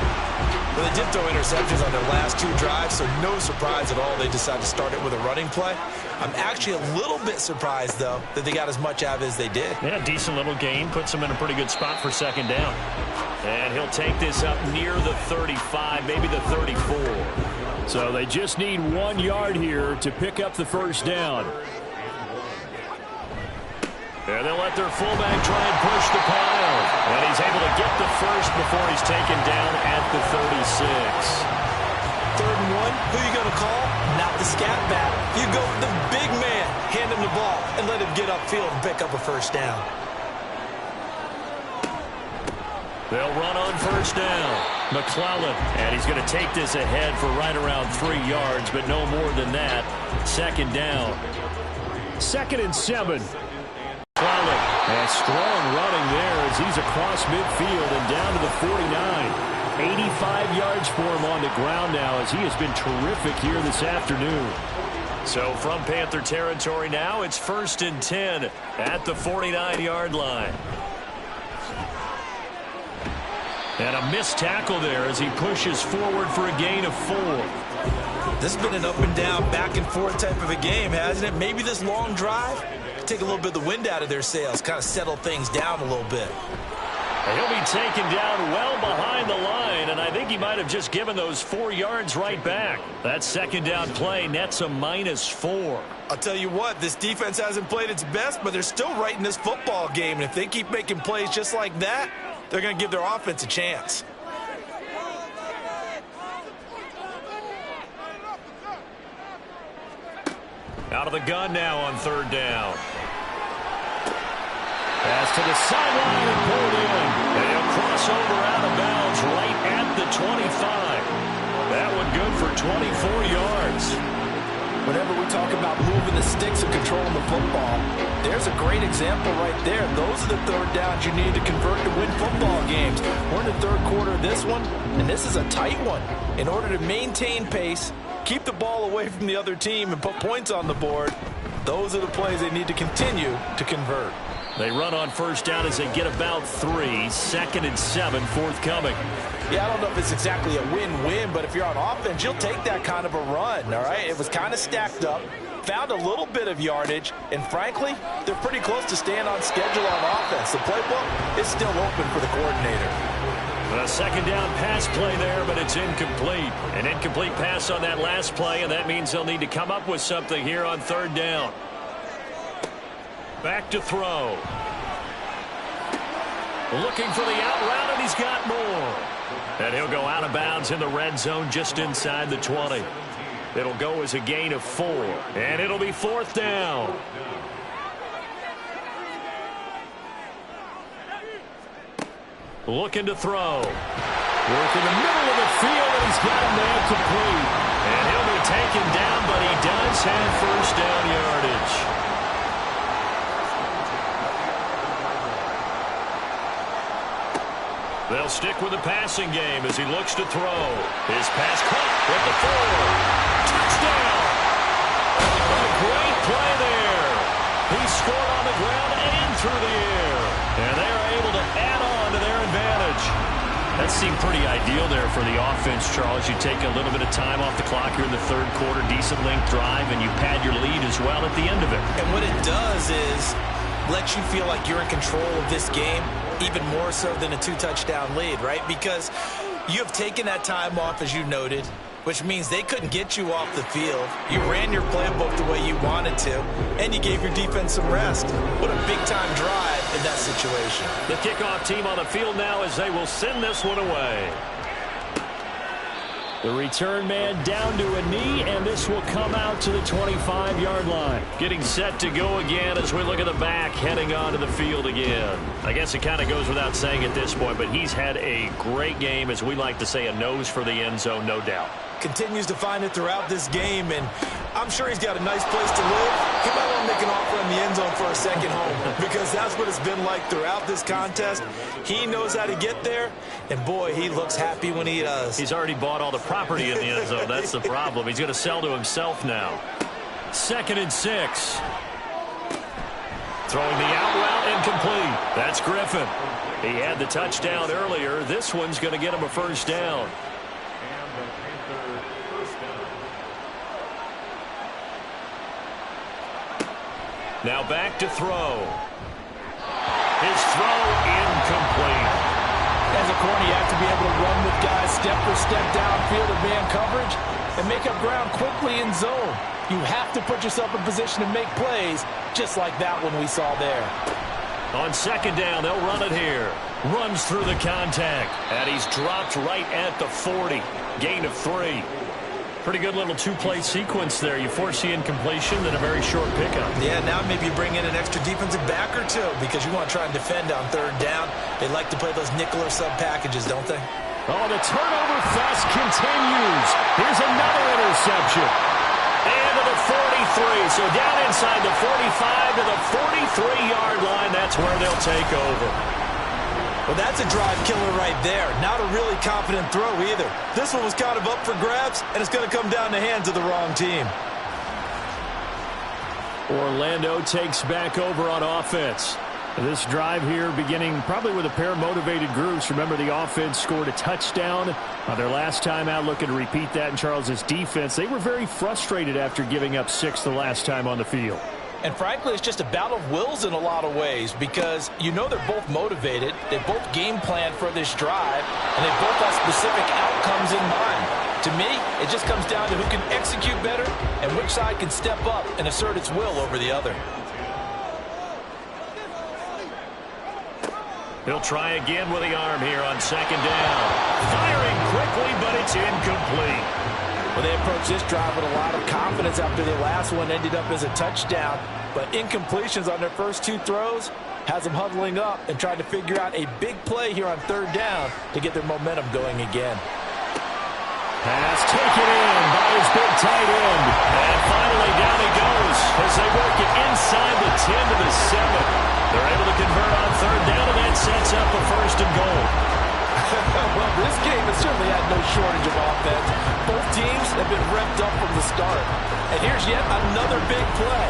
Well, they did throw interceptions on their last 2 drives, so no surprise at all they decided to start it with a running play. I'm actually a little bit surprised, though, that they got as much out of it as they did. Yeah, decent little gain. Puts them in a pretty good spot for 2nd down. And he'll take this up near the 35, maybe the 34. So they just need 1 yard here to pick up the 1st down. And they'll let their fullback try and push the pile. And he's able to get the 1st before he's taken down at the 36. 3rd and 1, who are you going to call? Not the scat back. You go with the big man, hand him the ball, and let him get upfield and pick up a 1st down. They'll run on 1st down. McClellan, and he's going to take this ahead for right around 3 yards, but no more than that. 2nd down. 2nd and 7. And strong running there as he's across midfield and down to the 49. 85 yards for him on the ground now as he has been terrific here this afternoon. So from Panther territory now, it's 1st and 10 at the 49-yard line. And a missed tackle there as he pushes forward for a gain of 4. This has been an up and down, back and forth type of a game, hasn't it? Maybe this long drive take a little bit of the wind out of their sails, kind of settle things down a little bit. And he'll be taken down well behind the line, and I think he might have just given those 4 yards right back. That 2nd down play nets a -4. I'll tell you what, this defense hasn't played its best, but they're still right in this football game, and if they keep making plays just like that, they're going to give their offense a chance. Out of the gun now on 3rd down. Pass to the sideline and pulled in. And he'll cross over out of bounds right at the 25. That one good for 24 yards. Whenever we talk about moving the sticks and controlling the football, there's a great example right there. Those are the 3rd downs you need to convert to win football games. We're in the 3rd quarter of this one, and this is a tight one. In order to maintain pace, keep the ball away from the other team and put points on the board, those are the plays they need to continue to convert. They run on 1st down as they get about 3. 2nd and 7 forthcoming. Yeah, I don't know if it's exactly a win-win, but if you're on offense, you'll take that kind of a run, all right? It was kind of stacked up, found a little bit of yardage, and frankly, they're pretty close to staying on schedule on offense. The playbook is still open for the coordinator. A second down pass play there, but it's incomplete. An incomplete pass on that last play, and that means they'll need to come up with something here on third down. Back to throw. Looking for the out route, and he's got more. And he'll go out of bounds in the red zone just inside the 20. It'll go as a gain of 4, and it'll be fourth down. Looking to throw. Work in the middle of the field, and he's got a man complete. And he'll be taken down, but he does have first down yardage. They'll stick with the passing game as he looks to throw. His pass caught with the 4. Touchdown! A great play there. He scored on the ground and through the air. And they are able to add on to their advantage. That seemed pretty ideal there for the offense, Charles. You take a little bit of time off the clock here in the third quarter, decent length drive, and you pad your lead as well at the end of it. And what it does is let you feel like you're in control of this game, even more so than a 2-touchdown lead, right? Because you have taken that time off, as you noted, which means they couldn't get you off the field. You ran your playbook the way you wanted to, and you gave your defense some rest. What a big-time drive in that situation. The kickoff team on the field now as they will send this one away. The return man down to a knee, and this will come out to the 25-yard line. Getting set to go again as we look at the back, heading onto the field again. I guess it kind of goes without saying at this point, but he's had a great game, as we like to say, a nose for the end zone, no doubt. Continues to find it throughout this game, and I'm sure he's got a nice place to live. He might want to make an offer in the end zone for a second home, because that's what it's been like throughout this contest. He knows how to get there, and boy, he looks happy when he does. He's already bought all the property in the end zone. That's the problem. He's going to sell to himself now. 2nd and 6. Throwing the out route, incomplete. That's Griffin. He had the touchdown earlier. This one's going to get him a first down. Now back to throw. His throw incomplete. As a corner, you have to be able to run with guys step for step downfield in man coverage and make up ground quickly in zone. You have to put yourself in position to make plays, just like that one we saw there. On second down, they'll run it here. Runs through the contact, and he's dropped right at the 40. Gain of 3. Pretty good little two-play sequence there. You force the incompletion, then a very short pickup. Yeah, now maybe you bring in an extra defensive back or two because you want to try and defend on third down. They like to play those nickel or sub packages, don't they? Oh, the turnover fest continues. Here's another interception. And to the 43. So down inside the 45 to the 43-yard line. That's where they'll take over. Well, that's a drive killer right there. Not a really confident throw either. This one was kind of up for grabs, and it's going to come down the hands of the wrong team. Orlando takes back over on offense. This drive here beginning probably with a pair of motivated groups. Remember, the offense scored a touchdown on their last time out, looking to repeat that in Charles's defense. They were very frustrated after giving up 6 the last time on the field. And frankly, it's just a battle of wills in a lot of ways because you know they're both motivated. They both game plan for this drive, and they both have specific outcomes in mind. To me, it just comes down to who can execute better and which side can step up and assert its will over the other. He'll try again with the arm here on second down. Firing quickly, but it's incomplete. Well, they approached this drive with a lot of confidence after the last one ended up as a touchdown. But incompletions on their first 2 throws has them huddling up and trying to figure out a big play here on third down to get their momentum going again. Pass taken in by his big tight end. And finally down he goes as they work it inside the 10 to the 7. They're able to convert on third down, and that sets up a first and goal. Well, this game has certainly had no shortage of offense. Both teams have been revved up from the start. And here's yet another big play.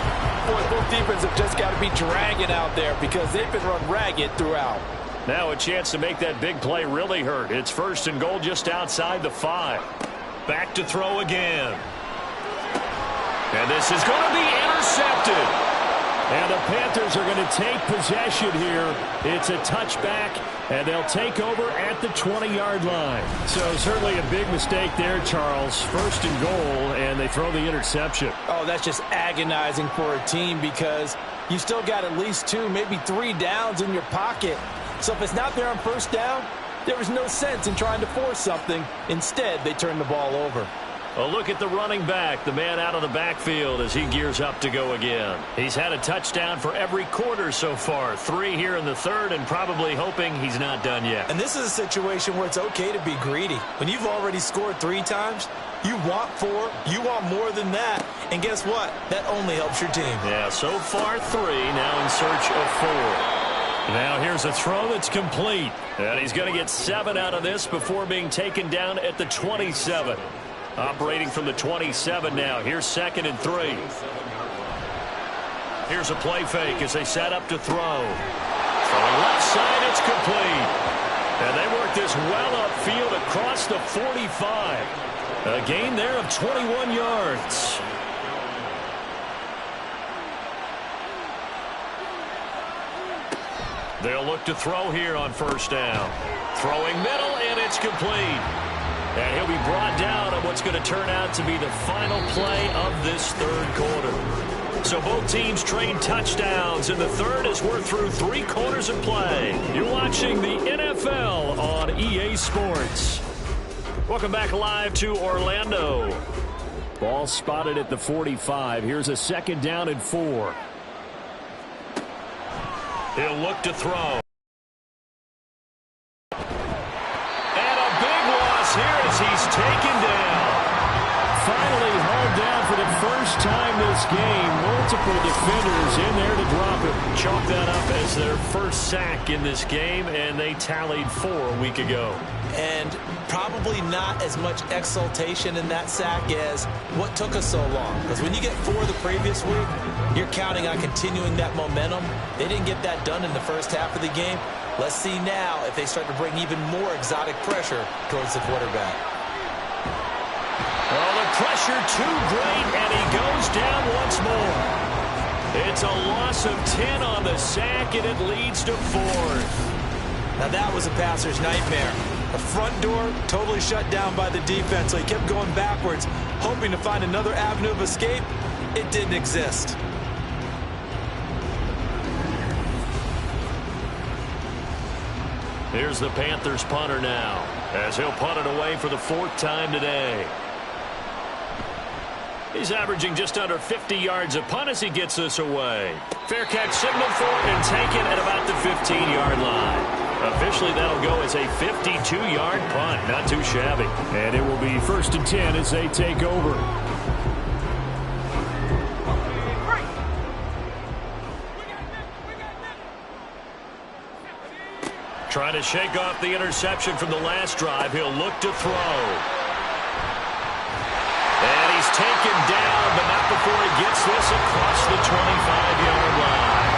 Boy, both defenses have just got to be dragging out there because they've been run ragged throughout. Now a chance to make that big play really hurt. It's 1st and goal just outside the 5. Back to throw again. And this is going to be intercepted. And the Panthers are going to take possession here. It's a touchback, and they'll take over at the 20-yard line. So certainly a big mistake there, Charles. 1st and goal, and they throw the interception. Oh, that's just agonizing for a team because you still got at least 2, maybe 3 downs in your pocket. So if it's not there on 1st down, there was no sense in trying to force something. Instead, they turn the ball over. A look at the running back, the man out of the backfield as he gears up to go again. He's had a touchdown for every quarter so far. 3 here in the 3rd, and probably hoping he's not done yet. And this is a situation where it's okay to be greedy. When you've already scored 3 times, you want 4, you want more than that. And guess what? That only helps your team. Yeah, so far 3, now in search of 4. Now here's a throw that's complete. And he's going to get 7 out of this before being taken down at the 27. Operating from the 27 now. Here's 2nd and 3. Here's a play fake as they set up to throw. Throwing left side, it's complete. And they work this well upfield across the 45. A gain there of 21 yards. They'll look to throw here on 1st down. Throwing middle, and it's complete. And he'll be brought down on what's going to turn out to be the final play of this 3rd quarter. So both teams trade touchdowns in the 3rd as we're through 3 quarters of play. You're watching the NFL on EA Sports. Welcome back live to Orlando. Ball spotted at the 45. Here's a 2nd down and 4. He'll look to throw. Here as he's taken down. Finally hauled down for the first time this game. Multiple defenders in there to drop him. Chalk that up as their first sack in this game, and they tallied 4 a week ago. And probably not as much exultation in that sack as what took us so long. Because when you get 4 the previous week, you're counting on continuing that momentum. They didn't get that done in the first half of the game. Let's see now if they start to bring even more exotic pressure towards the quarterback. Well, the pressure too great, and he goes down once more. It's a loss of 10 on the sack, and it leads to 4th. Now that was a passer's nightmare. The front door totally shut down by the defense, so he kept going backwards, hoping to find another avenue of escape. It didn't exist. Here's the Panthers punter now, as he'll punt it away for the 4th time today. He's averaging just under 50 yards a punt as he gets this away. Fair catch signal for and taken at about the 15-yard line. Officially, that'll go as a 52-yard punt. Not too shabby. And it will be 1st and 10 as they take over. Trying to shake off the interception from the last drive. He'll look to throw. And he's taken down, but not before he gets this across the 25-yard line.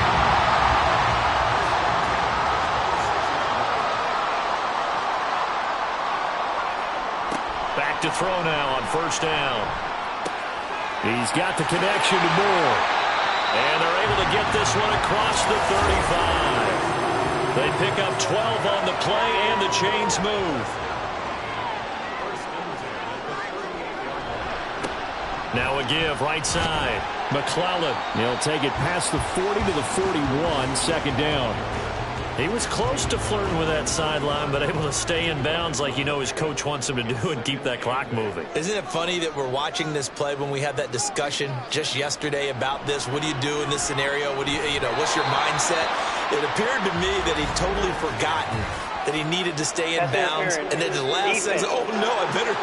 Back to throw now on 1st down. He's got the connection to Moore. And they're able to get this one across the 35. They pick up 12 on the play, and the chains move. Now a give, right side. McClellan. He'll take it past the 40 to the 41, 2nd down. He was close to flirting with that sideline, but able to stay in bounds like you know his coach wants him to do and keep that clock moving. Isn't it funny that we're watching this play when we had that discussion just yesterday about this? What do you do in this scenario? What do you know, what's your mindset? It appeared to me that he'd totally forgotten that he needed to stay in bounds, and then the last second, oh no, I better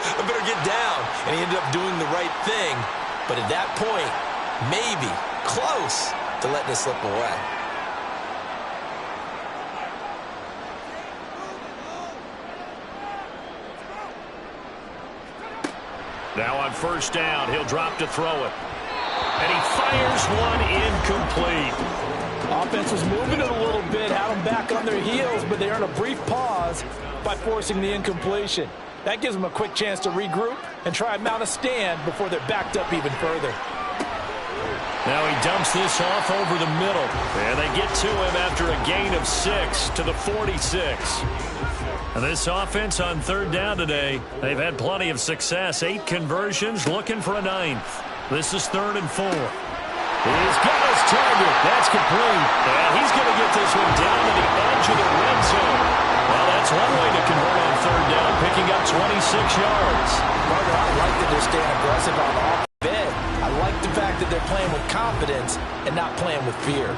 get down. And he ended up doing the right thing. But at that point, maybe close to letting it slip away. Now on 1st down, he'll drop to throw it. And he fires one incomplete. Offense was moving it a little bit, had them back on their heels, but they earned a brief pause by forcing the incompletion. That gives them a quick chance to regroup and try and mount a stand before they're backed up even further. Now he dumps this off over the middle. And they get to him after a gain of 6 to the 46. And this offense on third down today, they've had plenty of success. 8 conversions, looking for a 9th. This is 3rd and 4. He's got his target. That's complete. And he's going to get this one down to the edge of the red zone. Well, that's one way to convert on third down, picking up 26 yards. Marvin, I like that they're staying aggressive on the offensive end. I like the fact that they're playing with confidence and not playing with fear.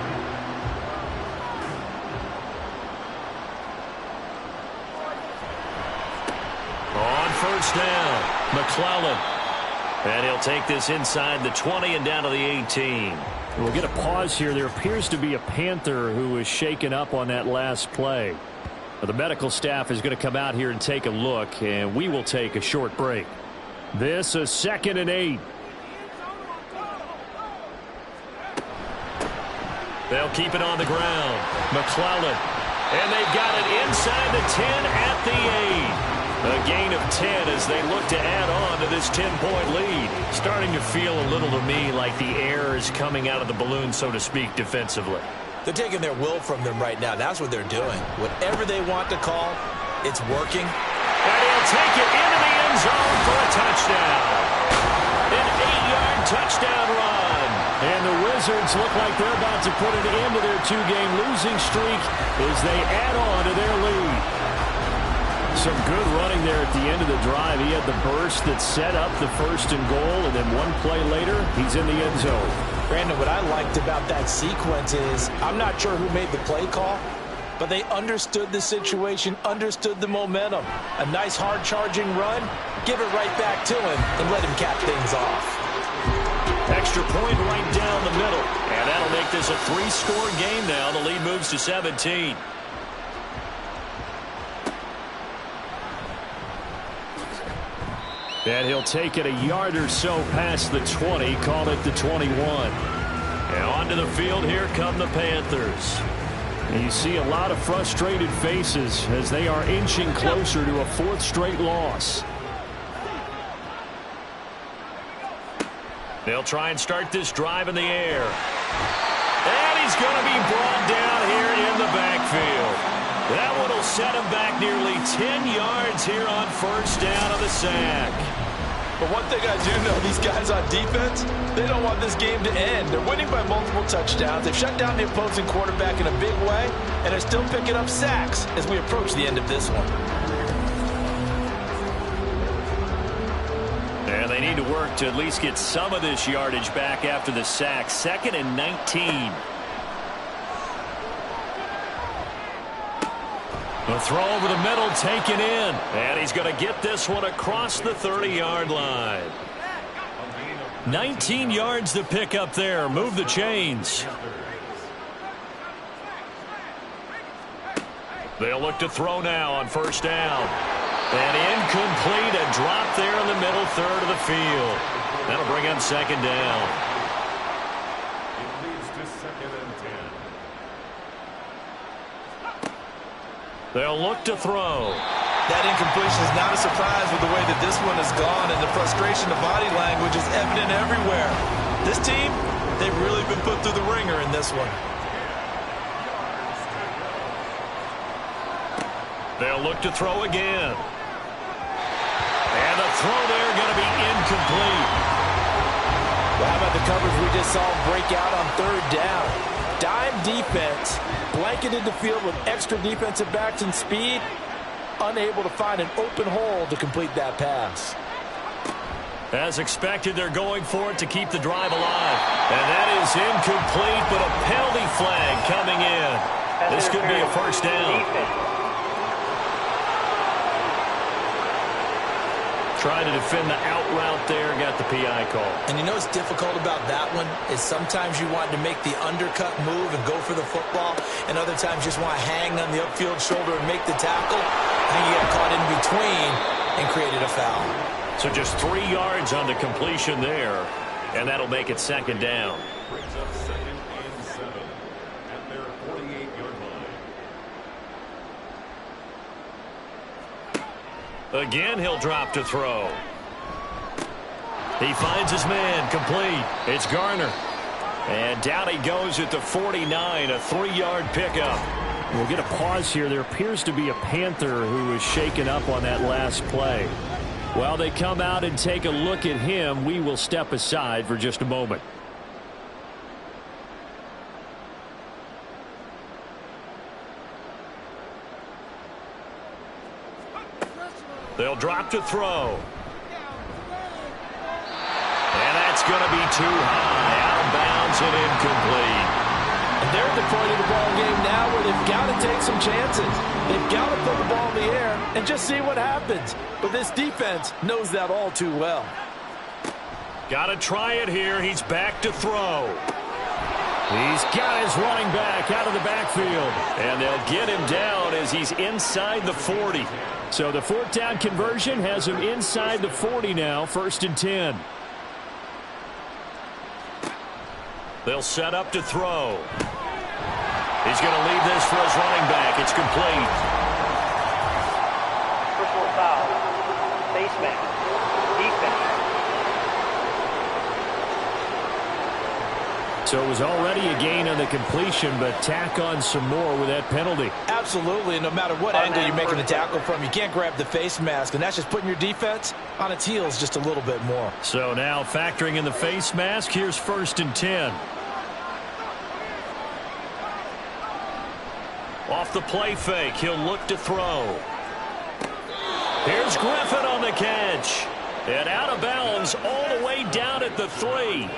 On first down, McClellan. And he'll take this inside the 20 and down to the 18. We'll get a pause here. There appears to be a Panther who was shaken up on that last play. The medical staff is going to come out here and take a look, and we will take a short break. This is 2nd and 8. They'll keep it on the ground. McClellan. And they've got it inside the 10 at the 8. A gain of 10 as they look to add on to this 10-point lead. Starting to feel a little to me like the air is coming out of the balloon, so to speak, defensively. They're taking their will from them right now. That's what they're doing. Whatever they want to call, it's working. And he'll take it into the end zone for a touchdown. An 8-yard touchdown run. And the Wizards look like they're about to put an end to their 2-game losing streak as they add on to their lead. Some good running there at the end of the drive. He had the burst that set up the 1st and goal, and then one play later, he's in the end zone. Brandon, what I liked about that sequence is I'm not sure who made the play call, but they understood the situation, understood the momentum. A nice hard-charging run, give it right back to him, and let him cap things off. Extra point right down the middle, and that'll make this a 3-score game now. The lead moves to 17. And he'll take it a yard or so past the 20, call it the 21. And onto the field, here come the Panthers. And you see a lot of frustrated faces as they are inching closer to a 4th straight loss. They'll try and start this drive in the air. And he's going to be brought down here in the backfield. That one will set him back nearly 10 yards here on first down of the sack. But one thing I do know, these guys on defense, they don't want this game to end. They're winning by multiple touchdowns. They've shut down the opposing quarterback in a big way, and they're still picking up sacks as we approach the end of this one. And they need to work to at least get some of this yardage back after the sack. 2nd and 19. The throw over the middle taken in. And he's going to get this one across the 30-yard line. 19 yards to pick up there. Move the chains. They'll look to throw now on first down. And incomplete. A drop there in the middle third of the field. That'll bring up 2nd down. It leads to 2nd and 10. They'll look to throw. That incompletion is not a surprise with the way that this one has gone, and the frustration of body language is evident everywhere. This team, they've really been put through the ringer in this one. They'll look to throw again. And the throw there going to be incomplete. Well, how about the coverage we just saw break out on third down? Dime defense, blanketed the field with extra defensive backs and speed, unable to find an open hole to complete that pass. As expected, they're going for it to keep the drive alive. And that is incomplete, but a penalty flag coming in. This could be a first down. Trying to defend the out route there, got the PI call. And you know what's difficult about that one is sometimes you want to make the undercut move and go for the football, and other times you just want to hang on the upfield shoulder and make the tackle. I think you got caught in between and created a foul. So just 3 yards on the completion there, and that'll make it 2nd down. Brings up 2nd and 7 at the Again, he'll drop to throw. He finds his man, complete. It's Garner. And down he goes at the 49, a 3-yard pickup. We'll get a pause here. There appears to be a Panther who was shaken up on that last play. While they come out and take a look at him, we will step aside for just a moment. They'll drop to throw. And that's going to be too high. Out of bounds and incomplete. And they're at the point of the ball game now where they've got to take some chances. They've got to put the ball in the air and just see what happens. But this defense knows that all too well. Got to try it here. He's back to throw. He's got his running back out of the backfield. And they'll get him down as he's inside the 40. So the 4th down conversion has him inside the 40 now, 1st and 10. They'll set up to throw. He's going to leave this for his running back. It's complete. Personal foul. Face mask. Defense. So it was already a gain on the completion, but tack on some more with that penalty. Absolutely. No matter what angle you're making the tackle from, you can't grab the face mask, and that's just putting your defense on its heels just a little bit more. So now factoring in the face mask, here's 1st and 10. Off the play fake, he'll look to throw. Here's Griffin on the catch. And out of bounds all the way down at the 3.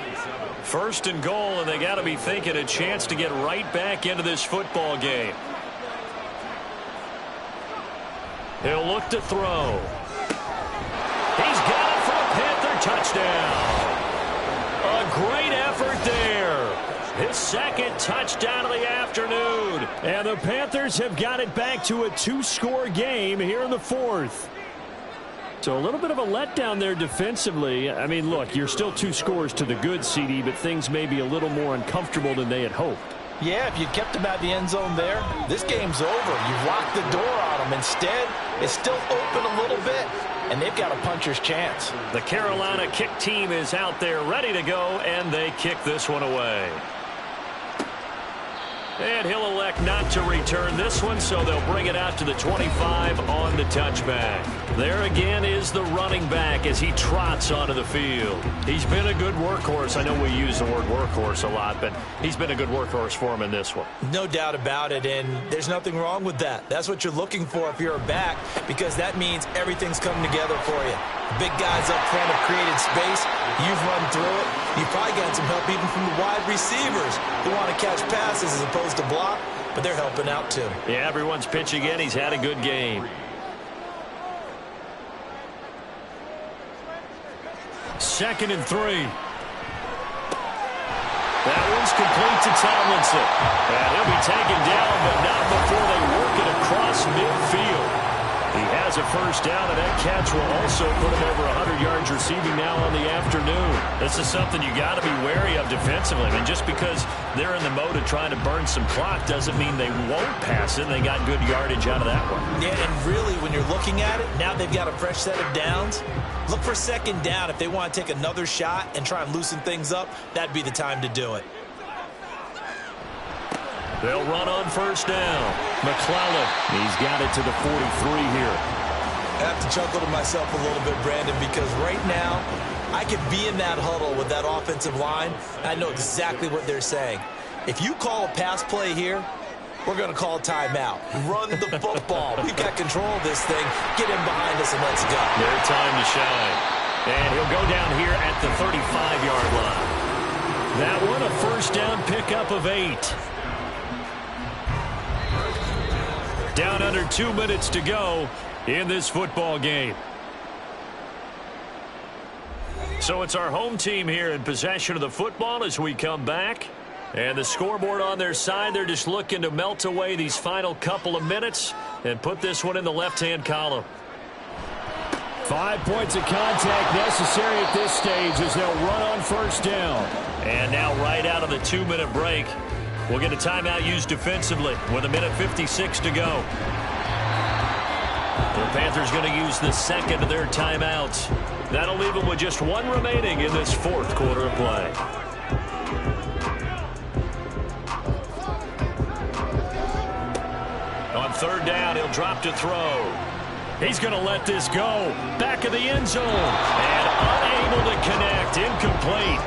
1st and goal, and they got to be thinking a chance to get right back into this football game. He'll look to throw. He's got it for a Panther touchdown. A great effort there. His 2nd touchdown of the afternoon. And the Panthers have got it back to a 2-score game here in the 4th. So a little bit of a letdown there defensively. I mean, look, you're still 2 scores to the good, CD, but things may be a little more uncomfortable than they had hoped. Yeah, if you kept him out of the end zone there, this game's over. You've locked the door on him. Instead, it's still open a little bit, and they've got a puncher's chance. The Carolina kick team is out there ready to go, and they kick this one away. And he'll elect not to return this one, so they'll bring it out to the 25 on the touchback. There again is the running back as he trots onto the field. He's been a good workhorse. I know we use the word workhorse a lot, but he's been a good workhorse for him in this one. No doubt about it, and there's nothing wrong with that. That's what you're looking for if you're a back, because that means everything's coming together for you. Big guys up front have created space. You've run through it. You've probably gotten some help even from the wide receivers who want to catch passes as opposed to block, but they're helping out too. Yeah, everyone's pitching in. He's had a good game. 2nd and 3. That one's complete to Tomlinson. And he'll be taken down, but not before they work it across midfield. He has a 1st down, and that catch will also put him over 100 yards receiving now on the afternoon. This is something you got to be wary of defensively. I mean, just because they're in the mode of trying to burn some clock doesn't mean they won't pass it. They got good yardage out of that one. Yeah, and really, when you're looking at it, now they've got a fresh set of downs. Look for 2nd down. If they want to take another shot and try and loosen things up, that'd be the time to do it. They'll run on 1st down. McClellan, he's got it to the 43 here. I have to chuckle to myself a little bit, Brandon, because right now I could be in that huddle with that offensive line, and I know exactly what they're saying. If you call a pass play here, we're going to call a timeout. Run the football. We've got control of this thing. Get in behind us and let's go. Their time to shine. And he'll go down here at the 35-yard line. That one a 1st down pickup of 8. Down under 2 minutes to go in this football game. So it's our home team here in possession of the football as we come back. And the scoreboard on their side, they're just looking to melt away these final couple of minutes and put this one in the left-hand column. 5 points of contact necessary at this stage as they'll run on 1st down. And now right out of the 2-minute break, we'll get a timeout used defensively with 1:56 to go. The Panthers going to use the second of their timeouts. That'll leave them with just one remaining in this fourth quarter of play. On third down, he'll drop to throw. He's going to let this go. Back of the end zone. And unable to connect. Incomplete.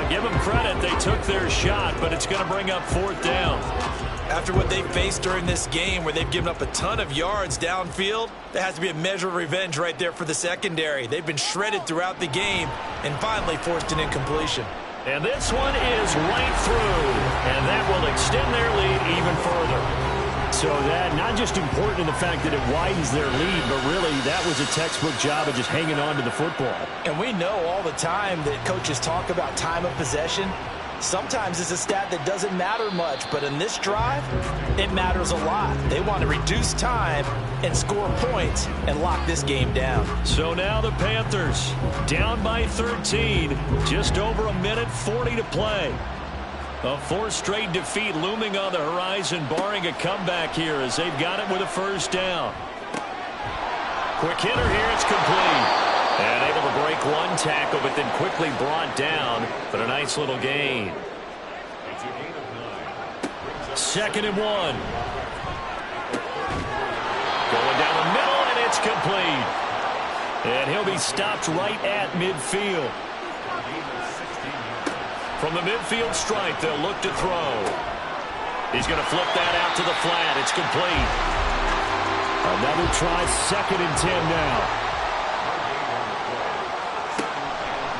Give them credit. They took their shot, but it's going to bring up fourth down. After what they faced during this game where they've given up a ton of yards downfield, there has to be a measure of revenge right there for the secondary. They've been shredded throughout the game and finally forced an incompletion. And this one is right through. And that will extend their lead even further. So that not just important in the fact that it widens their lead, but really that was a textbook job of just hanging on to the football. And we know all the time that coaches talk about time of possession. Sometimes it's a stat that doesn't matter much, but in this drive, it matters a lot. They want to reduce time and score points and lock this game down. So now the Panthers down by 13, just over a minute 40 to play. A fourth straight defeat looming on the horizon, barring a comeback here as they've got it with a first down. Quick hitter here, it's complete. And able to break one tackle, but then quickly brought down. But a nice little gain. Second and 1. Going down the middle, and it's complete. And he'll be stopped right at midfield. From the midfield stripe, they'll look to throw. He's going to flip that out to the flat. It's complete. Another try, 2nd and 10 now.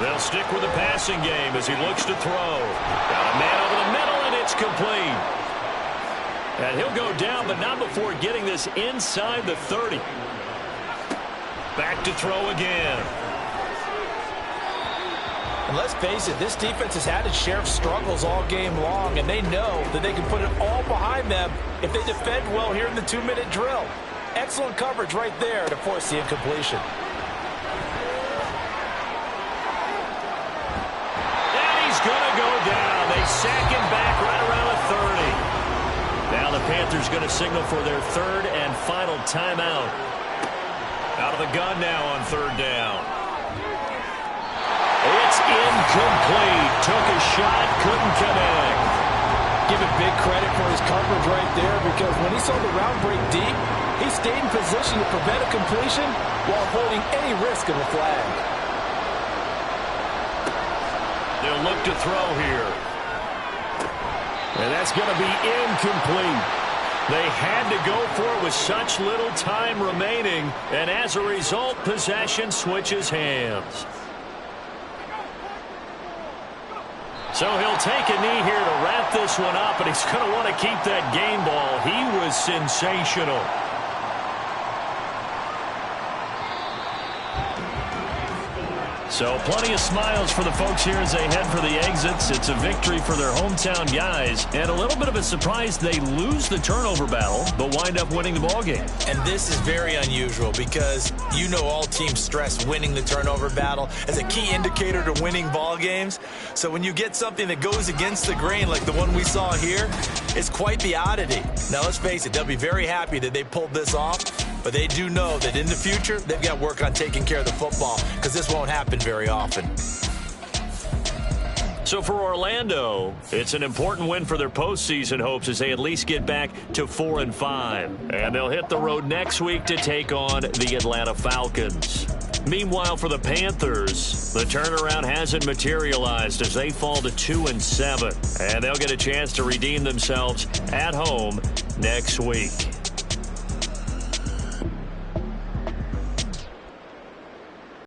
They'll stick with the passing game as he looks to throw. Got a man over the middle, and it's complete. And he'll go down, but not before getting this inside the 30. Back to throw again. And let's face it, this defense has had its share of struggles all game long, and they know that they can put it all behind them if they defend well here in the 2-minute drill. Excellent coverage right there to force the incompletion. And he's going to go down. They sack him back right around the 30. Now the Panthers going to signal for their third and final timeout. Out of the gun now on third down. It's incomplete. Took a shot, couldn't connect. Give him big credit for his coverage right there, because when he saw the route break deep, he stayed in position to prevent a completion while avoiding any risk of a flag. They'll look to throw here. And that's going to be incomplete. They had to go for it with such little time remaining, and as a result, possession switches hands. So he'll take a knee here to wrap this one up, and he's going to want to keep that game ball. He was sensational. So plenty of smiles for the folks here as they head for the exits. It's a victory for their hometown guys, and a little bit of a surprise they lose the turnover battle, but wind up winning the ballgame. And this is very unusual because you know all teams stress winning the turnover battle as a key indicator to winning ball games. So when you get something that goes against the grain like the one we saw here, it's quite the oddity. Now let's face it, they'll be very happy that they pulled this off, but they do know that in the future they've got work on taking care of the football because this won't happen very often. So for Orlando, it's an important win for their postseason hopes as they at least get back to 4-5. And they'll hit the road next week to take on the Atlanta Falcons. Meanwhile, for the Panthers, the turnaround hasn't materialized as they fall to 2-7. And they'll get a chance to redeem themselves at home next week.